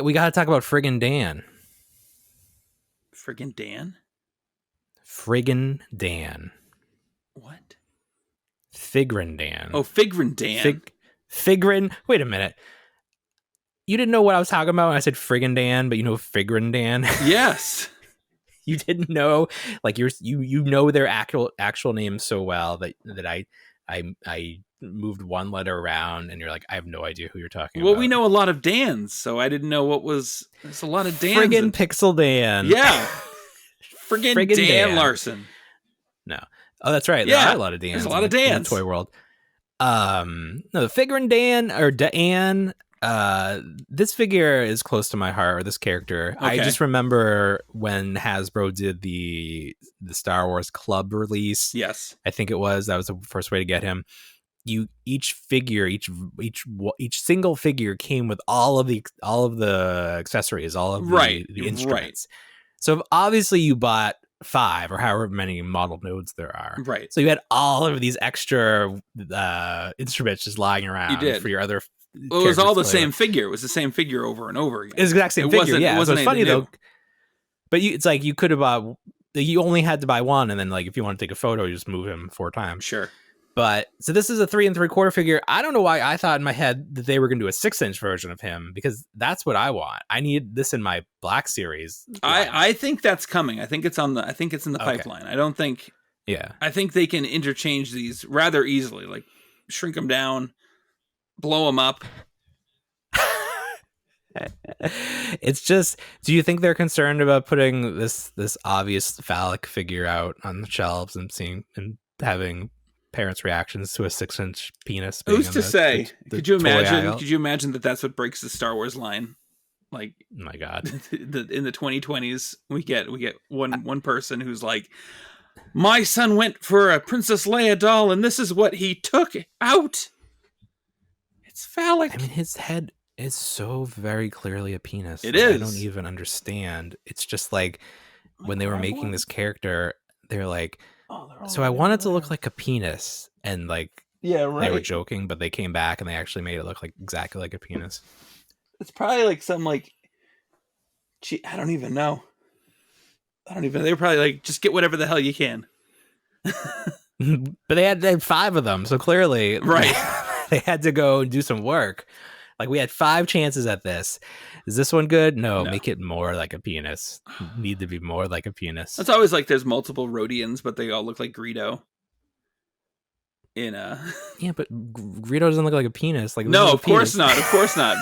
We got to talk about friggin' Dan. Friggin' Dan? Friggin' Dan. What? Figrin' Dan. Oh, Figrin' Dan. Figrin'. Wait a minute. You didn't know what I was talking about when I said friggin' Dan, but you know Figrin' Dan? Yes. You didn't know, like you know their actual names so well that I moved one letter around, and you're like, I have no idea who you're talking about. Well, we know a lot of Dans, so I didn't know there's a lot of Dans. Friggin' Pixel Dan. Yeah. Friggin' Dan Larson. No. Oh, that's right. Yeah. There are a lot of Dans. There's a lot of Dans. In the toy world. No, the Figrin' Dan or Dan. This figure is close to my heart, or this character. Okay. I just remember when Hasbro did the Star Wars Club release. Yes, I think that was the first way to get him. Each single figure came with all of the accessories, all of the instruments. Right. So obviously you bought 5 or however many model nodes there are. Right. So you had all of these extra instruments just lying around. You did. For your other. Well, it was all the same figure. It was the same figure over and over again. It was the exact same figure. Yeah, it wasn't funny though. But it's like you could have bought. You only had to buy one, and then like if you want to take a photo, you just move him 4 times. Sure. But so this is a 3 3/4 figure. I don't know why I thought in my head that they were going to do a 6-inch version of him, because that's what I want. I need this in my Black Series. I think that's coming. I think it's in the pipeline. I don't think. Yeah. I think they can interchange these rather easily. Like shrink them down, blow them up. It's just, do you think they're concerned about putting this obvious phallic figure out on the shelves and having parents' reactions to a 6-inch penis? Who's to say? Could you imagine that that's what breaks the Star Wars line? Like, oh my God, in the 2020s, we get one person who's like, my son went for a Princess Leia doll, and this is what he took out. It's phallic. I mean, his head is so very clearly a penis. It is. I don't even understand. It's just like when they were making this character, they're like, so I want it to look like a penis, and like, yeah, right. They were joking, but they came back and they actually made it look like exactly like a penis. It's probably like some like, I don't even know. They're probably like, just get whatever the hell you can. But they had 5 of them, so clearly, right? They had to go and do some work. Like, we had 5 chances at this. Is this one good? No, make it more like a penis. Need to be more like a penis. It's always like there's multiple Rhodians, but they all look like Greedo. Yeah, but Greedo doesn't look like a penis. Like, no, of course not.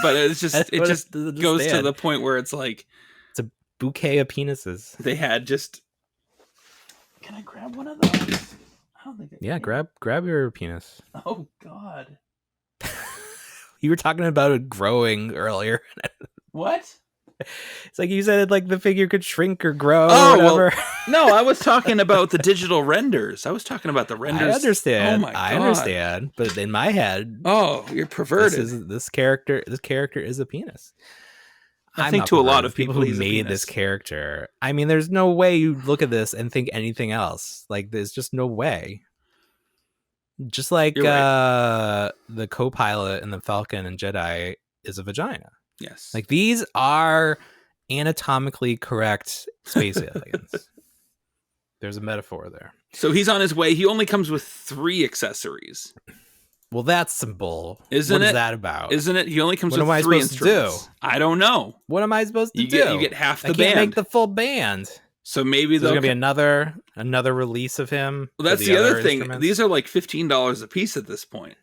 But it's just it just goes to the point where it's like it's a bouquet of penises. They had just. Can I grab one of those? I don't think. Yeah, grab your penis. Oh God. You were talking about it growing earlier. What? It's like you said, like the figure could shrink or grow. Or whatever. Well, no, I was talking about the digital renders. I was talking about the renders. I understand. Oh my God. I understand. But in my head, you're perverted. This character is a penis. I think to a lot of people who made this character. I mean, there's no way you look at this and think anything else. Like, there's just no way. Just like the co-pilot in the Falcon and Jedi is a vagina. Yes. Like, these are anatomically correct space aliens. There's a metaphor there. So he's on his way. He only comes with 3 accessories. Well, that's some bull. What is that about? Isn't it? He only comes with 3 instruments. I don't know. What am I supposed to do? You get half the band. I can't make the full band. So maybe there's gonna be another release of him. Well, that's the other thing. These are like $15 a piece at this point.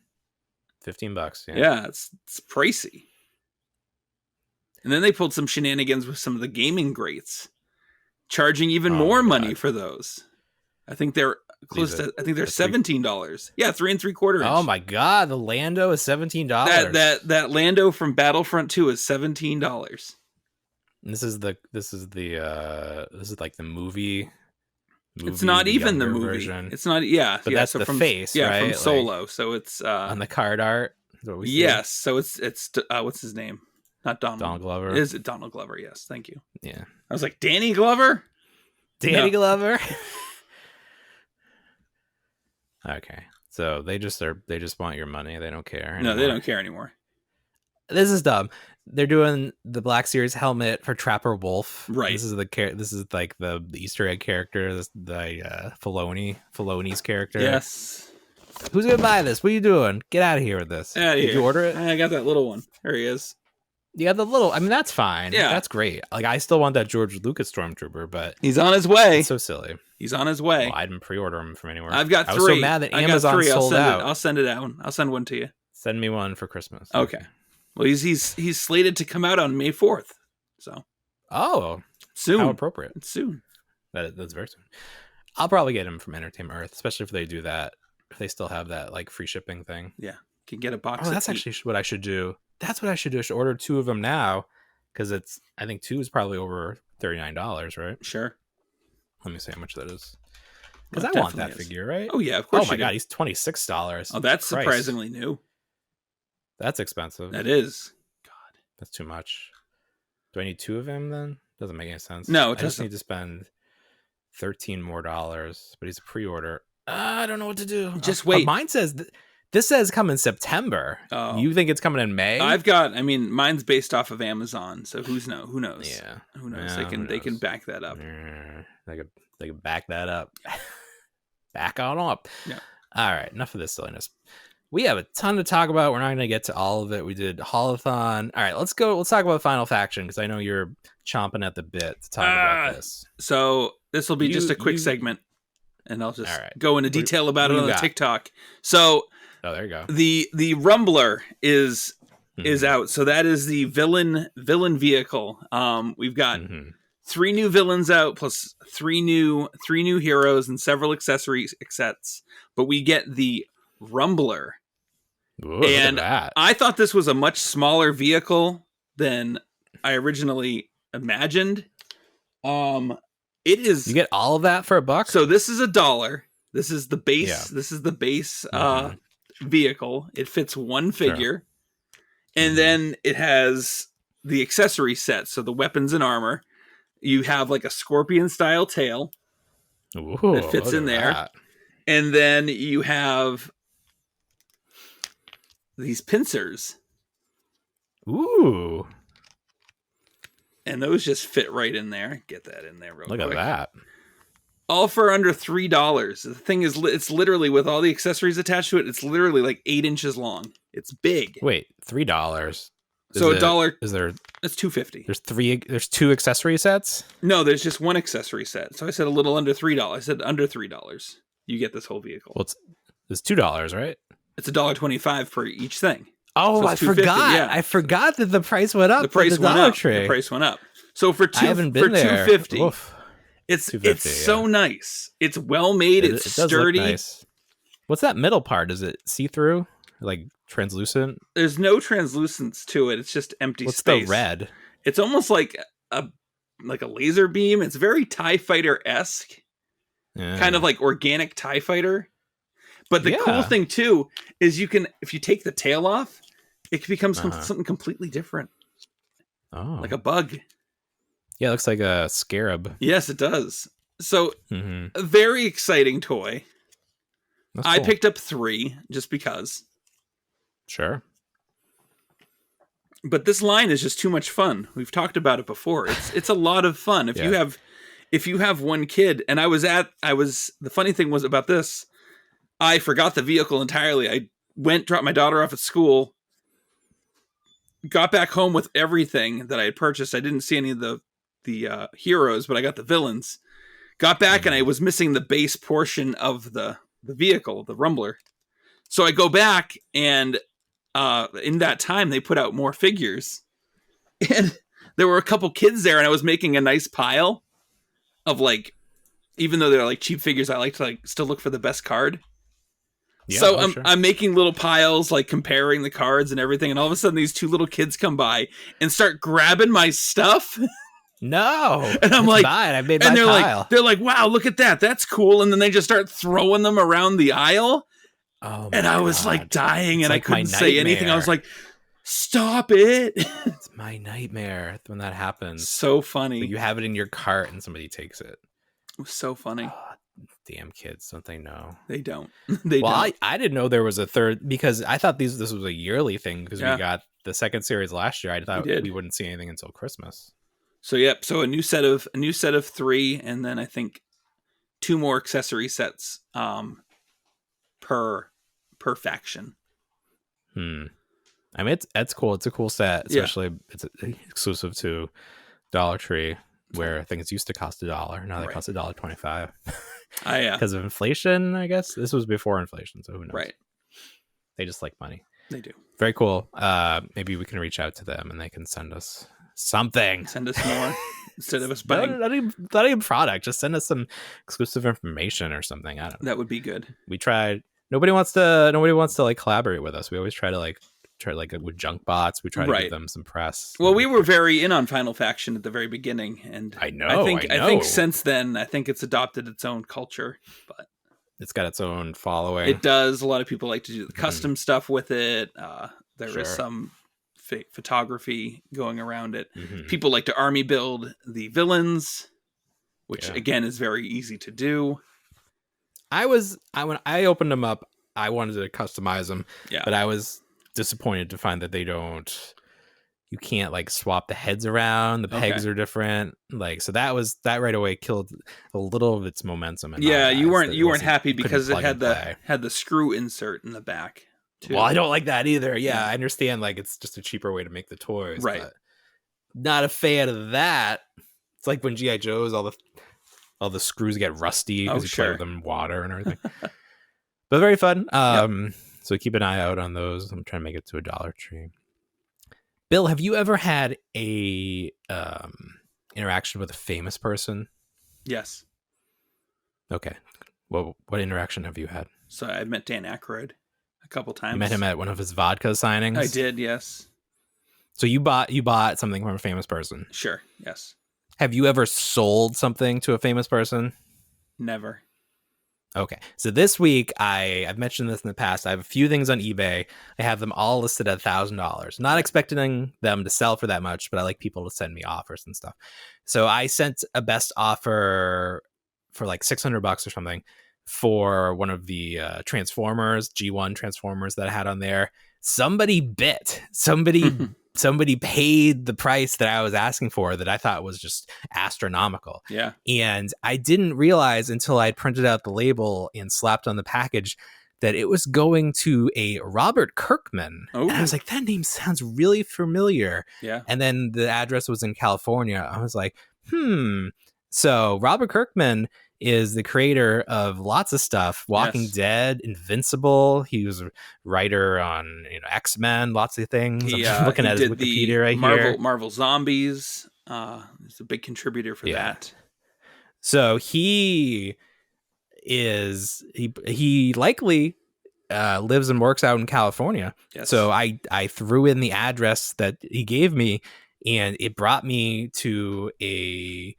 $15. Yeah, it's pricey. And then they pulled some shenanigans with some of the gaming greats, charging even more money for those. I think they're close to. I think they're $17. Yeah, 3 3/4 inch. Oh my God, the Lando is $17. That Lando from Battlefront 2 is $17. This is like the movie. It's not even the movie version. It's not. Yeah, but that's the face. Yeah, right? from Solo. So it's on the card art. Is what we see. Yes. So it's what's his name? Not Donald. Donald Glover. Is it Donald Glover? Yes. Thank you. Yeah. I was like, Danny Glover. Glover. Okay. So they just want your money. They don't care anymore. No, they don't care anymore. This is dumb. They're doing the Black Series helmet for Trapper Wolf. Right. This is like the Easter egg character. The Filoni's character. Yes. Who's gonna buy this? What are you doing? Get out of here with this. Did you order it? I got that little one. There he is. You got the little. I mean, that's fine. Yeah, that's great. Like, I still want that George Lucas Stormtrooper, but he's on his way. It's so silly. He's on his way. Well, I didn't pre-order him from anywhere. I've got 3. I was so mad that Amazon sold out. I'll send it out. I'll send one to you. Send me one for Christmas. Okay. Well, he's slated to come out on May 4th. So. Oh, soon. How appropriate. It's soon. That's very soon. I'll probably get him from Entertainment Earth, especially if they do that. If they still have that like free shipping thing. Yeah. Can get a box. Oh, that's actually what I should do. That's what I should do. I should order 2 of them now, because I think 2 is probably over $39, right? Sure. Let me see how much that is. Because I want that figure, right? Oh yeah, of course. Oh my god, he's $26. Oh, that's surprisingly new. That's expensive. That is. God, that's too much. Do I need 2 of him then? Doesn't make any sense. No, it doesn't. I just need to spend $13 more, but he's a pre-order. I don't know what to do. Just wait. Mine says this says come in September. Oh. You think it's coming in May? Mine's based off of Amazon, so who knows? Yeah. Who knows? Yeah, they can back that up. They can back that up. Back on up. Yeah. All right, enough of this silliness. We have a ton to talk about. We're not going to get to all of it. We did Holothon. All right, let's go. Let's talk about Final Faction, because I know you're chomping at the bit to talk about this. So this will be just a quick segment, and I'll just go into detail about it on the TikTok. So, there you go. The Rumbler is out. So that is the villain vehicle. We've got 3 new villains out, plus 3 new heroes and several accessory sets. But we get the Rumbler. Ooh, and I thought this was a much smaller vehicle than I originally imagined. It is. You get all of that for $1? So this is $1. This is the base. Yeah. This is the base vehicle. It fits 1 figure, and then it has the accessory set. So the weapons and armor. You have like a scorpion style tail that fits in there, and then you have these pincers. Ooh. And those just fit right in there. Get that in there real quick. Look at that. All for under $3. The thing is, it's literally, with all the accessories attached to it, it's literally like 8 inches long. It's big. Wait, $3. So $1 is there? It's $2.50. There's 2 accessory sets? No, there's just 1 accessory set. So I said a little under $3. I said under $3. You get this whole vehicle. Well, it's $2, right? It's $1.25 per each thing. Oh, so I forgot. Yeah. I forgot that the price went up. The price went up. The price went up. So for $2.50, it's so nice. It's well made. It's sturdy. Nice. What's that middle part? Is it see-through? Like translucent? There's no translucence to it. It's just empty space. What's the red? It's almost like a laser beam. It's very TIE Fighter-esque. Yeah. Kind of like organic TIE Fighter. But the cool thing too is if you take the tail off, it becomes something completely different. Oh. Like a bug. Yeah, it looks like a scarab. Yes, it does. So a very exciting toy. That's cool. I picked up 3 just because. Sure. But this line is just too much fun. We've talked about it before. It's a lot of fun. If you have one kid, and the funny thing was about this, I forgot the vehicle entirely. I dropped my daughter off at school, got back home with everything that I had purchased. I didn't see any of the heroes, but I got the villains. Got back and I was missing the base portion of the vehicle, the Rumbler. So I go back, and in that time they put out more figures, and there were a couple kids there, and I was making a nice pile of, like, even though they're like cheap figures, I like to still look for the best card. Yeah, so I'm making little piles, like comparing the cards and everything, and all of a sudden these 2 little kids come by and start grabbing my stuff. No, and I'm like, I made my pile. They're like, wow, look at that, that's cool. And then they just start throwing them around the aisle. Oh, and I was like dying, and I couldn't say anything. I was like, stop it. It's my nightmare when that happens. So funny. Like, you have it in your cart and somebody takes it. It was so funny. Damn kids, don't they know? They don't. They well, don't. I didn't know there was a third because I thought this was a yearly thing because we got the second series last year. I thought we wouldn't see anything until Christmas. So so a new set of 3, and then I think 2 more accessory sets per faction. I mean, it's cool. It's a cool set, especially it's exclusive to Dollar Tree, where things used to cost $1. Now they cost $1.25. Because of inflation, I guess. This was before inflation, so who knows? Right. They just like money. They do. Very cool. Maybe we can reach out to them and they can send us something. Send us more instead of us buying. Not even product. Just send us some exclusive information or something. I don't know. That would be good. We tried. Nobody wants to like collaborate with us. We always try with junk bots. We try to give them some press. Well, we were very in on Final Faction at the very beginning, and I think since then, I think it's adopted its own culture, but it's got its own following. It does. A lot of people like to do the custom stuff with it. There is some photography going around it. People like to army build the villains, which again is very easy to do. When I opened them up, I wanted to customize them, but I was disappointed to find that you can't like swap the heads around. The pegs are different. Like, so that right away killed a little of its momentum. You weren't happy because it had the screw insert in the back too. Well, I don't like that either. I understand like it's just a cheaper way to make the toys, right? But not a fan of that. It's like when G.I. Joe's all the screws get rusty because you play with them in water and everything. But very fun. So keep an eye out on those. I'm trying to make it to a Dollar Tree. Bill, have you ever had a interaction with a famous person? Yes. Okay. Well, what interaction have you had? So I met Dan Aykroyd a couple times. You met him at one of his vodka signings? I did, yes. So you bought something from a famous person? Sure, yes. Have you ever sold something to a famous person? Never. Okay, so this week, I've mentioned this in the past. I have a few things on eBay. I have them all listed at $1,000. Not expecting them to sell for that much, but I like people to send me offers and stuff. So I sent a best offer for like $600 or something for one of the Transformers, G1 Transformers that I had on there. Somebody bit. Somebody paid the price that I was asking for that I thought was just astronomical. Yeah. And I didn't realize until I printed out the label and slapped on the package that it was going to a Robert Kirkman. Oh. And I was like, that name sounds really familiar. Yeah. And then the address was in California. I was like, So Robert Kirkman is the creator of lots of stuff. Walking Dead, Invincible. He was a writer on X-Men, lots of things. I'm looking at his Wikipedia right here. Marvel Zombies. He's a big contributor for that. So he likely lives and works out in California. Yes. So I threw in the address that he gave me, and it brought me to a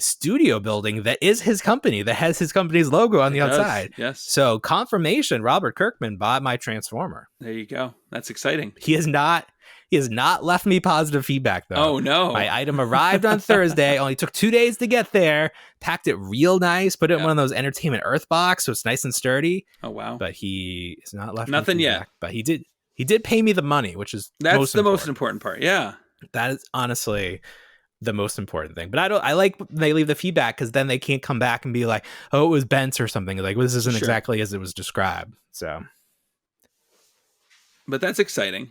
studio building that is his company, that has his company's logo on the outside. Yes. So confirmation, Robert Kirkman bought my Transformer. There you go. That's exciting. He has not left me positive feedback though. Oh no. My item arrived on Thursday. Only took 2 days to get there. Packed it real nice. Put it in one of those Entertainment Earth box, so it's nice and sturdy. Oh wow. But he has not left nothing me yet. feedback, but he did pay me the money, which is that's the most important part. Yeah. That is honestly the most important thing. But I like when they leave the feedback, because then they can't come back and be like, oh, it was bent or something. Like, well, this isn't exactly as it was described. So, but that's exciting.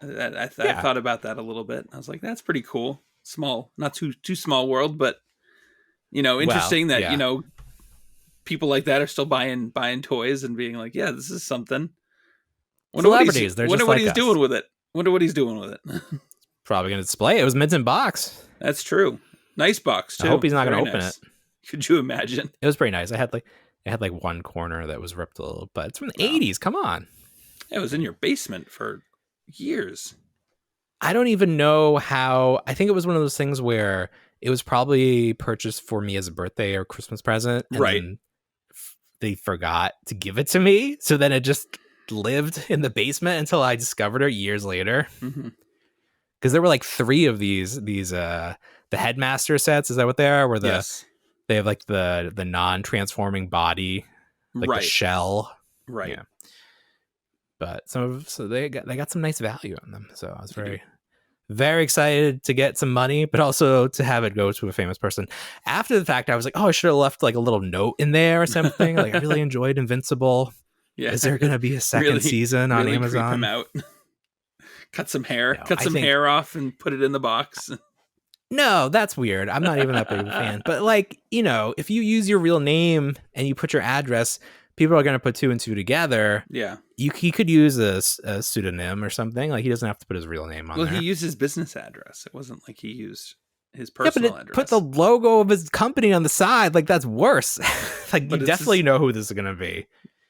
I thought about that a little bit. I was like, that's pretty cool. Small, not too small world, but interesting that people like that are still buying toys and being like, yeah, this is something. Celebrities, wonder what he's doing with it. Wonder what he's doing with it. Probably going to display it. It was mint in box. That's true. Nice box too. I hope he's not going to open it. Could you imagine? It was pretty nice. It had like one corner that was ripped a little, but it's from the 80s. Come on. It was in your basement for years. I don't even know how. I think it was one of those things where it was probably purchased for me as a birthday or Christmas present. And then they forgot to give it to me. So then it just lived in the basement until I discovered it years later. Mm-hmm. Because there were like 3 of these the Headmaster sets. Is that what they are? Where they They have like the non-transforming body, like the shell. Right. Yeah. But so they got some nice value on them. So I was very excited to get some money, but also to have it go to a famous person. After the fact, I was like, oh, I should have left like a little note in there or something. Like, I really enjoyed Invincible. Yeah. Is there going to be a second season on Amazon? Creep him out. Cut some hair. Cut some hair off and put it in the box. No, that's weird. I'm not even that big of a fan. But like, if you use your real name and you put your address, people are going to put 2 and 2 together. Yeah. He could use a pseudonym or something. Like, he doesn't have to put his real name on there. Well, he used his business address. It wasn't like he used his personal address. Put the logo of his company on the side. Like, that's worse. Like, you definitely know who this is going to be.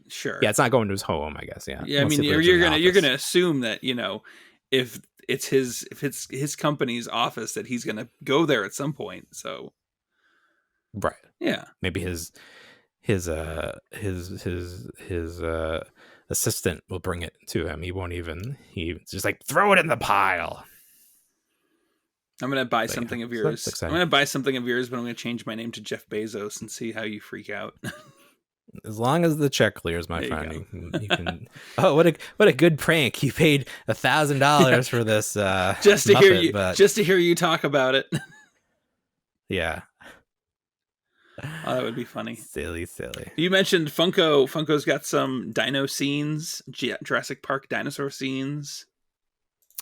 Sure. Yeah, it's not going to his home, I guess. Yeah. Yeah, I mean, you're gonna assume that, if it's his company's office, that he's gonna go there at some point. So, right. Yeah. Maybe his assistant will bring it to him. He's just like, throw it in the pile. I'm gonna buy something of yours. I'm gonna buy something of yours, but I'm gonna change my name to Jeff Bezos and see how you freak out. As long as the check clears, my friend, you can. Oh, what a good prank! You paid $1,000 for this just to hear you talk about it. Yeah. Oh, that would be funny. Silly. You mentioned Funko. Funko's got some dino scenes, Jurassic Park dinosaur scenes.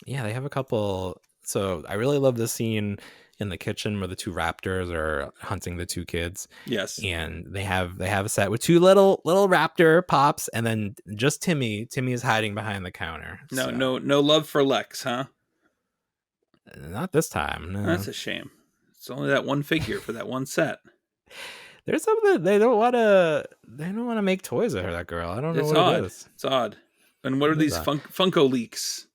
Yeah, they have a couple. So I really love this scene in the kitchen where the 2 raptors are hunting the 2 kids. Yes. And they have a set with 2 little raptor pops, and then just Timmy. Timmy is hiding behind the counter. No love for Lex, huh? Not this time. No. That's a shame. It's only that one figure for that one set. There's something that they don't want to make toys of her, that girl. I don't know what it is. It's odd. And what are these Funko leaks?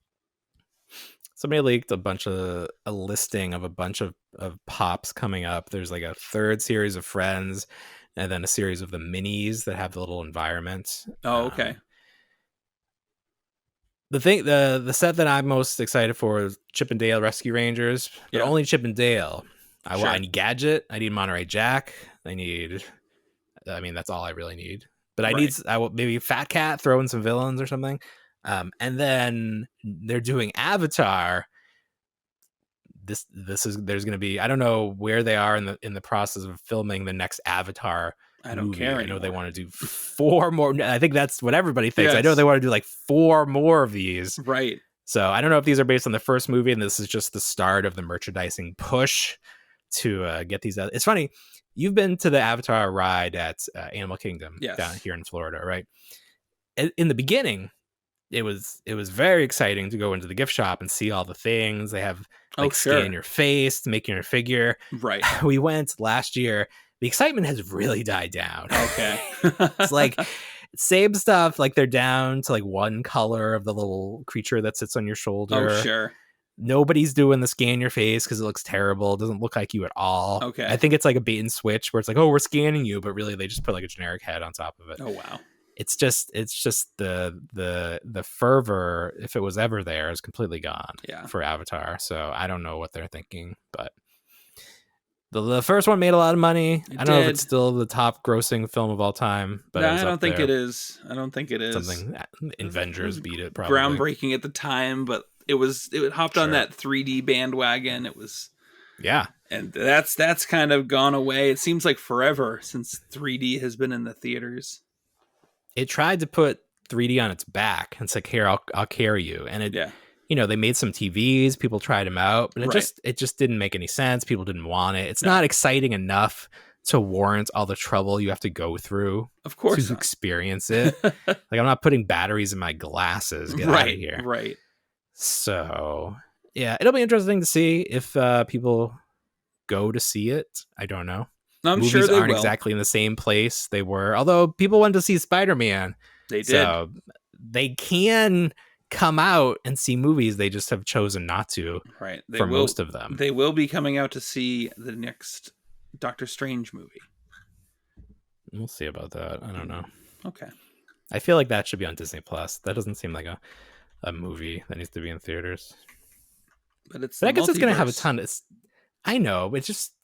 Somebody leaked a listing of a bunch of pops coming up. There's like a 3rd series of Friends, and then a series of the minis that have the little environment. Oh, okay. The set that I'm most excited for is Chip and Dale Rescue Rangers, but only Chip and Dale. I need Gadget. I need Monterey Jack. That's all I really need. But I will maybe Fat Cat, throw in some villains or something. And then they're doing Avatar. There's going to be, I don't know where they are in the process of filming the next Avatar. I don't care anymore. I know they want to do 4 more. I think that's what everybody thinks. Yes. I know they want to do like 4 more of these. Right. So I don't know if these are based on the first movie and this is just the start of the merchandising push to get these out. It's funny. You've been to the Avatar ride at Animal Kingdom down here in Florida, right? In the beginning, it was very exciting to go into the gift shop and see all the things. They have scan your face to make your figure. Right. We went last year. The excitement has really died down. Okay. It's like same stuff. Like they're down to like 1 color of the little creature that sits on your shoulder. Oh, sure. Nobody's doing the scan your face because it looks terrible. It doesn't look like you at all. Okay. I think it's like a bait and switch where it's like, oh, we're scanning you, but really they just put like a generic head on top of it. Oh, wow. It's just the fervor, if it was ever there, is completely gone for Avatar. So I don't know what they're thinking, but the first one made a lot of money. I don't know if it's still the top grossing film of all time, but I don't think it is. Something Avengers beat it probably. Groundbreaking at the time, but it hopped on that 3D bandwagon. It was and that's kind of gone away. It seems like forever since 3D has been in the theaters. It tried to put 3D on its back. It's like, here, I'll carry you. And they made some TVs, people tried them out, but it just didn't make any sense. People didn't want it. It's not exciting enough to warrant all the trouble you have to go through, of course, to experience it. Like, I'm not putting batteries in my glasses. Get out of here. Right. So yeah, it'll be interesting to see if people go to see it. I don't know. I'm Movies sure they aren't will. exactly in the same place they were, although people went to see Spider-Man. They did. So they can come out and see movies. They just have chosen not to. Right. Most of them. They will be coming out to see the next Doctor Strange movie. We'll see about that. I don't know. Okay. I feel like that should be on Disney Plus. That doesn't seem like a movie that needs to be in theaters. But I guess it's going to have a ton. I know, but just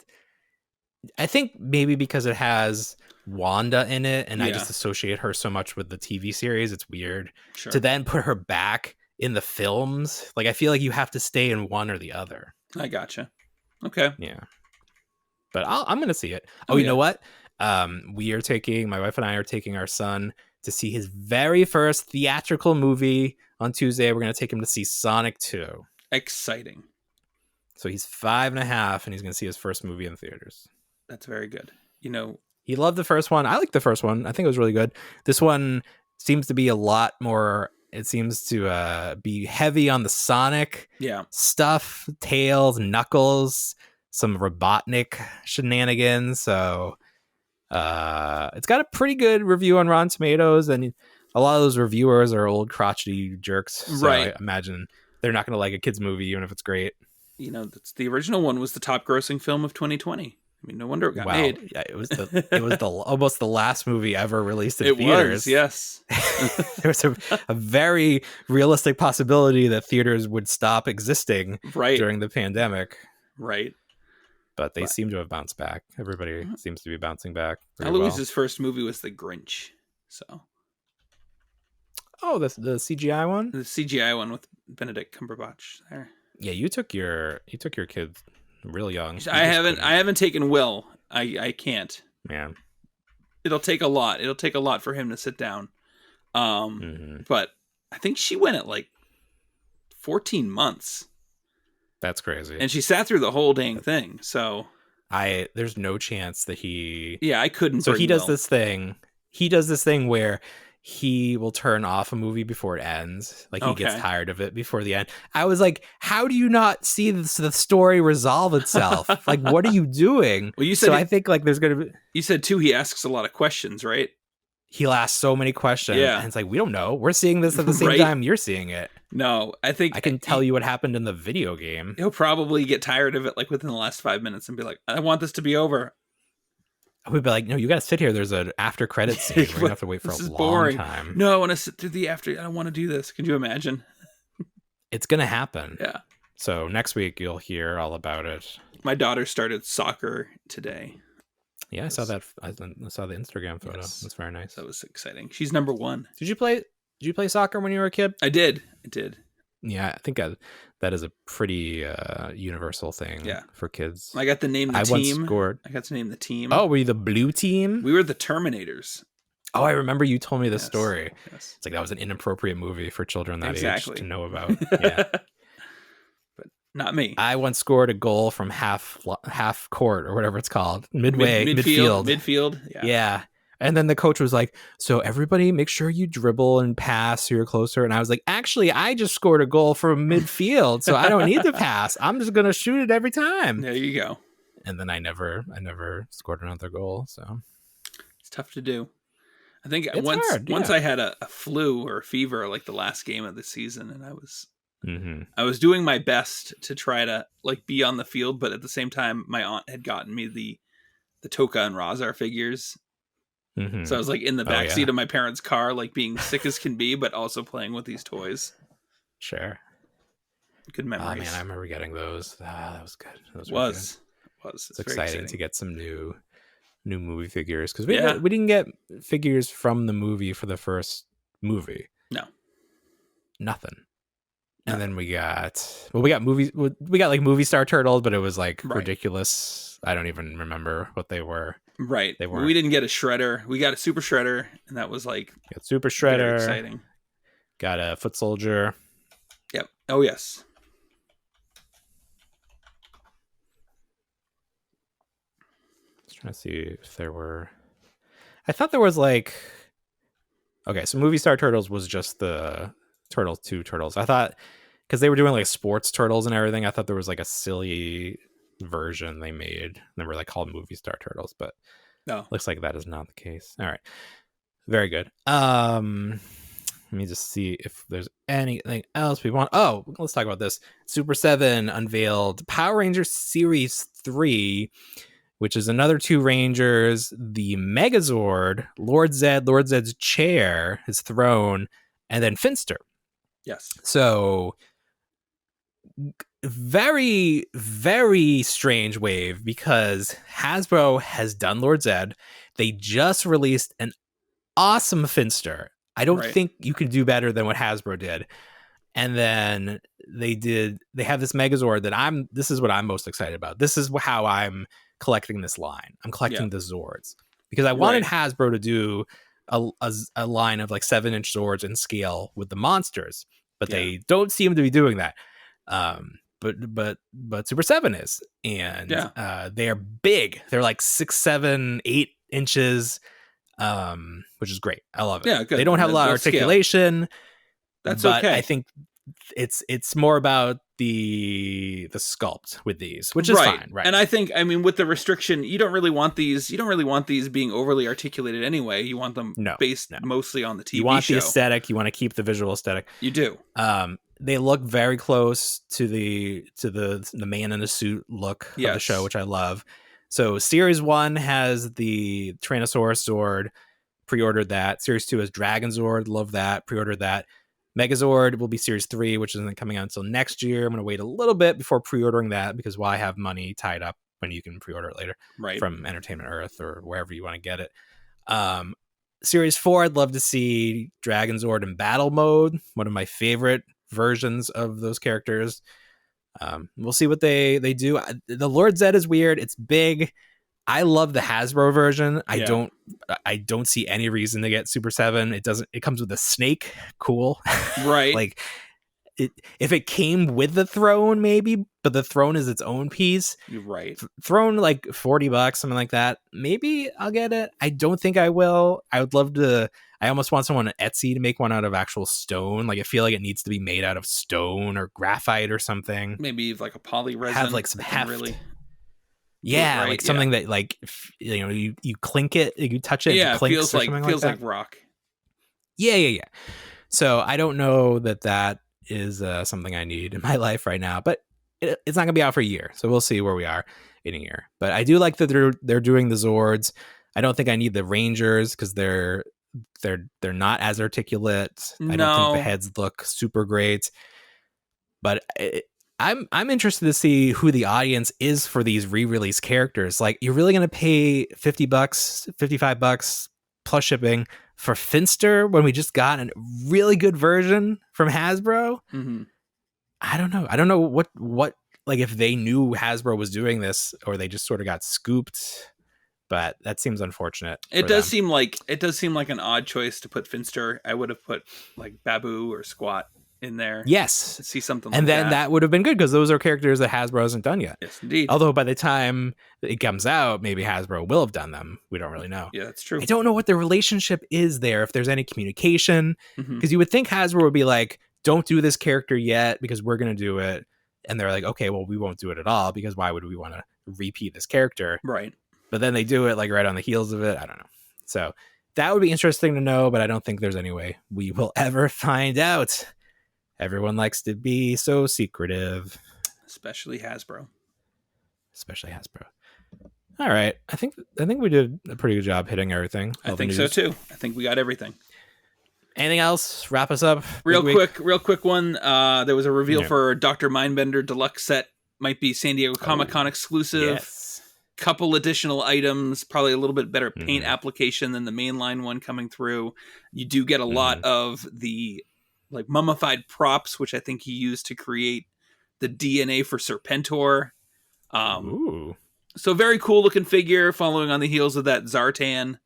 I think maybe because it has Wanda in it, and I Yeah. just associate her so much with the TV series. It's weird Sure. to then put her back in the films. Like, I feel like you have to stay in one or the other. I gotcha. Okay. Yeah. But I'm going to see it. Oh, you yeah. know what? My wife and I are taking our son to see his very first theatrical movie on Tuesday. We're going to take him to see Sonic 2. Exciting. So he's 5.5, and he's going to see his first movie in theaters. That's very good. You know, he loved the first one. I liked the first one. I think it was really good. This one seems to be a lot more. It seems to be heavy on the Sonic stuff, Tails, Knuckles, some Robotnik shenanigans. So it's got a pretty good review on Rotten Tomatoes, and a lot of those reviewers are old crotchety jerks. So right. I imagine they're not going to like a kid's movie, even if it's great. You know, the original one was the top grossing film of 2020. I mean, no wonder it got made. Yeah, it was almost the last movie ever released in theaters. Was, yes. There was a very realistic possibility that theaters would stop existing during the pandemic. Right. But they seem to have bounced back. Everybody seems to be bouncing back. Eloise's first movie was The Grinch. So. Oh, the CGI one? The CGI one with Benedict Cumberbatch there. Yeah, you took your kid real young. I haven't taken Will. I can't. Man. It'll take a lot. It'll take a lot for him to sit down. But I think she went at like 14 months. That's crazy. And she sat through the whole dang thing. So there's no chance that he. Yeah, I couldn't. So he does this thing. He does this thing where he will turn off a movie before it ends. Like he gets tired of it before the end. I was like, how do you not see the story resolve itself? Like, what are you doing? Well, you said. So I think like there's going to be. You said too, he asks a lot of questions, right? He'll ask so many questions. Yeah. And it's like, we don't know. We're seeing this at the same time you're seeing it. No, I think I can tell you what happened in the video game. He'll probably get tired of it like within the last 5 minutes and be like, I want this to be over. We'd be like, no, you got to sit here. There's an after credit scene. We're going to have to wait for a long time. No, I want to sit through I don't want to do this. Can you imagine? It's going to happen. Yeah. So next week you'll hear all about it. My daughter started soccer today. Yeah, I saw that. I saw the Instagram photo. Yes. That's very nice. That was exciting. She's number 1. Did you play soccer when you were a kid? I did. Yeah, I think that is a pretty universal thing for kids. I got to name the team. Once scored. I got to name the team. Oh, were you the blue team? We were the Terminators. Oh, I remember you told me this story. Yes. It's like that was an inappropriate movie for children that age to know about. Yeah. But not me. I once scored a goal from half court or whatever it's called. Midfield. Midfield. Yeah. And then the coach was like, so everybody make sure you dribble and pass so you're closer. And I was like, actually, I just scored a goal from midfield, so I don't need to pass. I'm just going to shoot it every time. There you go. And then I never scored another goal. So it's tough to do. I think once I had a flu or a fever like the last game of the season, and I was doing my best to try to like be on the field, but at the same time, my aunt had gotten me the Toka and Razar figures. Mm-hmm. So I was like in the backseat of my parents' car, like being sick as can be, but also playing with these toys. Sure. Good memories. Oh man, I remember getting those. That was good. It was. It's exciting to get some new movie figures because we didn't get figures from the movie for the first movie. No. Nothing. And then we got movies. We got like Movie Star Turtles, but it was like ridiculous. I don't even remember what they were. Right. They weren't. We didn't get a Shredder. We got a Super Shredder, and that was like got Super Shredder. Very exciting. Got a Foot Soldier. Yep. Oh yes. Just trying to see if there were. I thought there was like. Okay, so Movie Star Turtles was just the Turtles 2 Turtles. I thought because they were doing like sports turtles and everything. I thought there was like a silly version they made. They were like called Movie Star Turtles, but no, looks like that is not the case. All right, very good. Let me just see if there's anything else we want. Oh, let's talk about this. Super 7 unveiled Power Rangers Series 3, which is another 2 Rangers, the Megazord, Lord Zed's chair, his throne, and then Finster. Yes. So very, very strange wave because Hasbro has done Lord Zed. They just released an awesome Finster. I don't think you could do better than what Hasbro did. And then they have this Megazord that this is what I'm most excited about. This is how I'm collecting this line. I'm collecting the Zords because I wanted Hasbro to do a line of like 7-inch Zords in scale with the monsters, but they don't seem to be doing that. But Super 7 is, and they are big. They're like 6, 7, 8 inches, which is great. I love it. Yeah, good. They don't have a lot of articulation. That's okay. I think it's more about the sculpt with these, which is fine, right? And I think, with the restriction, you don't really want these being overly articulated anyway. You want them based mostly on the TV show. You want the aesthetic. You want to keep the visual aesthetic. You do. They look very close to the man in a suit look of the show, which I love. So Series 1 has the Tyrannosaurus Zord. Pre-ordered that. Series 2 has Dragon Zord. Love that. Pre-ordered that. Megazord will be Series 3, which isn't coming out until next year. I'm going to wait a little bit before pre-ordering that because why have money tied up when you can pre-order it later from Entertainment Earth or wherever you want to get it. Series 4, I'd love to see Dragon Zord in battle mode, one of my favorite versions of those characters. We'll see what they do. The Lord Zed is weird. It's big. I love the Hasbro version. I don't see any reason to get Super 7. It comes with a snake. Cool. Right. Like if it came with the throne, maybe, but the throne is its own piece. Right. Throne like $40, something like that. Maybe I'll get it. I don't think I will. I would love to. I almost want someone at Etsy to make one out of actual stone. Like I feel like it needs to be made out of stone or graphite or something. Maybe like a poly resin. Have like some heft. Really. Yeah, like something that like you clink it, you touch it, yeah, it clinks feels like rock. Yeah. So I don't know that is something I need in my life right now, but it's not gonna be out for a year, so we'll see where we are in a year. But I do like that they're doing the Zords. I don't think I need the Rangers because they're not as articulate. I don't think the heads look super great, but I'm interested to see who the audience is for these re-release characters. Like, you're really going to pay $50, $55 plus shipping for Finster when we just got a really good version from Hasbro? Mm-hmm. I don't know. I don't know what like if they knew Hasbro was doing this or they just sort of got scooped. But that seems unfortunate. It does seem like an odd choice to put Finster. I would have put like Babu or Squat in there. Yes. To see something like and then that would have been good because those are characters that Hasbro hasn't done yet. Yes, indeed. Although by the time it comes out, maybe Hasbro will have done them. We don't really know. Yeah, that's true. I don't know what the relationship is there, if there's any communication. Because you would think Hasbro would be like, don't do this character yet because we're going to do it. And they're like, okay, well, we won't do it at all because why would we want to repeat this character? Right. But then they do it like right on the heels of it. I don't know. So that would be interesting to know, but I don't think there's any way we will ever find out. Everyone likes to be so secretive. Especially Hasbro. All right. I think we did a pretty good job hitting everything. I think so too. I think we got everything. Anything else? Wrap us up. Real quick one. There was a reveal for Dr. Mindbender Deluxe set. Might be San Diego Comic-Con exclusive. Yes. Couple additional items, probably a little bit better paint application than the mainline one coming through. You do get a lot of the like mummified props, which I think he used to create the DNA for Serpentor. So very cool looking figure, following on the heels of that Zartan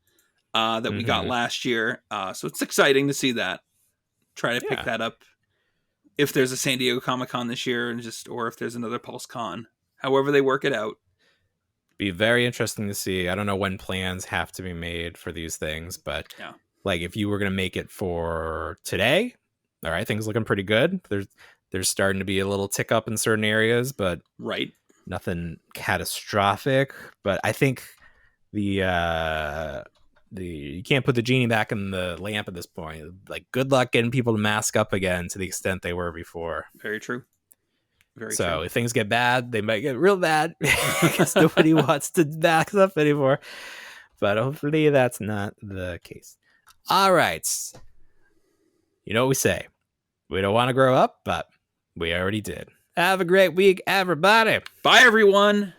that we got last year. So it's exciting to see that. Try to pick that up if there's a San Diego Comic-Con this year, or if there's another Pulse Con. However they work it out. Be very interesting to see. I don't know when plans have to be made for these things, but like if you were going to make it for today, all right, things looking pretty good. There's starting to be a little tick up in certain areas, but nothing catastrophic. But I think you can't put the genie back in the lamp at this point. Like, good luck getting people to mask up again to the extent they were before. Very true. So if things get bad, they might get real bad because nobody wants to mask up anymore. But hopefully that's not the case. All right. You know what we say? We don't want to grow up, but we already did. Have a great week, everybody. Bye, everyone.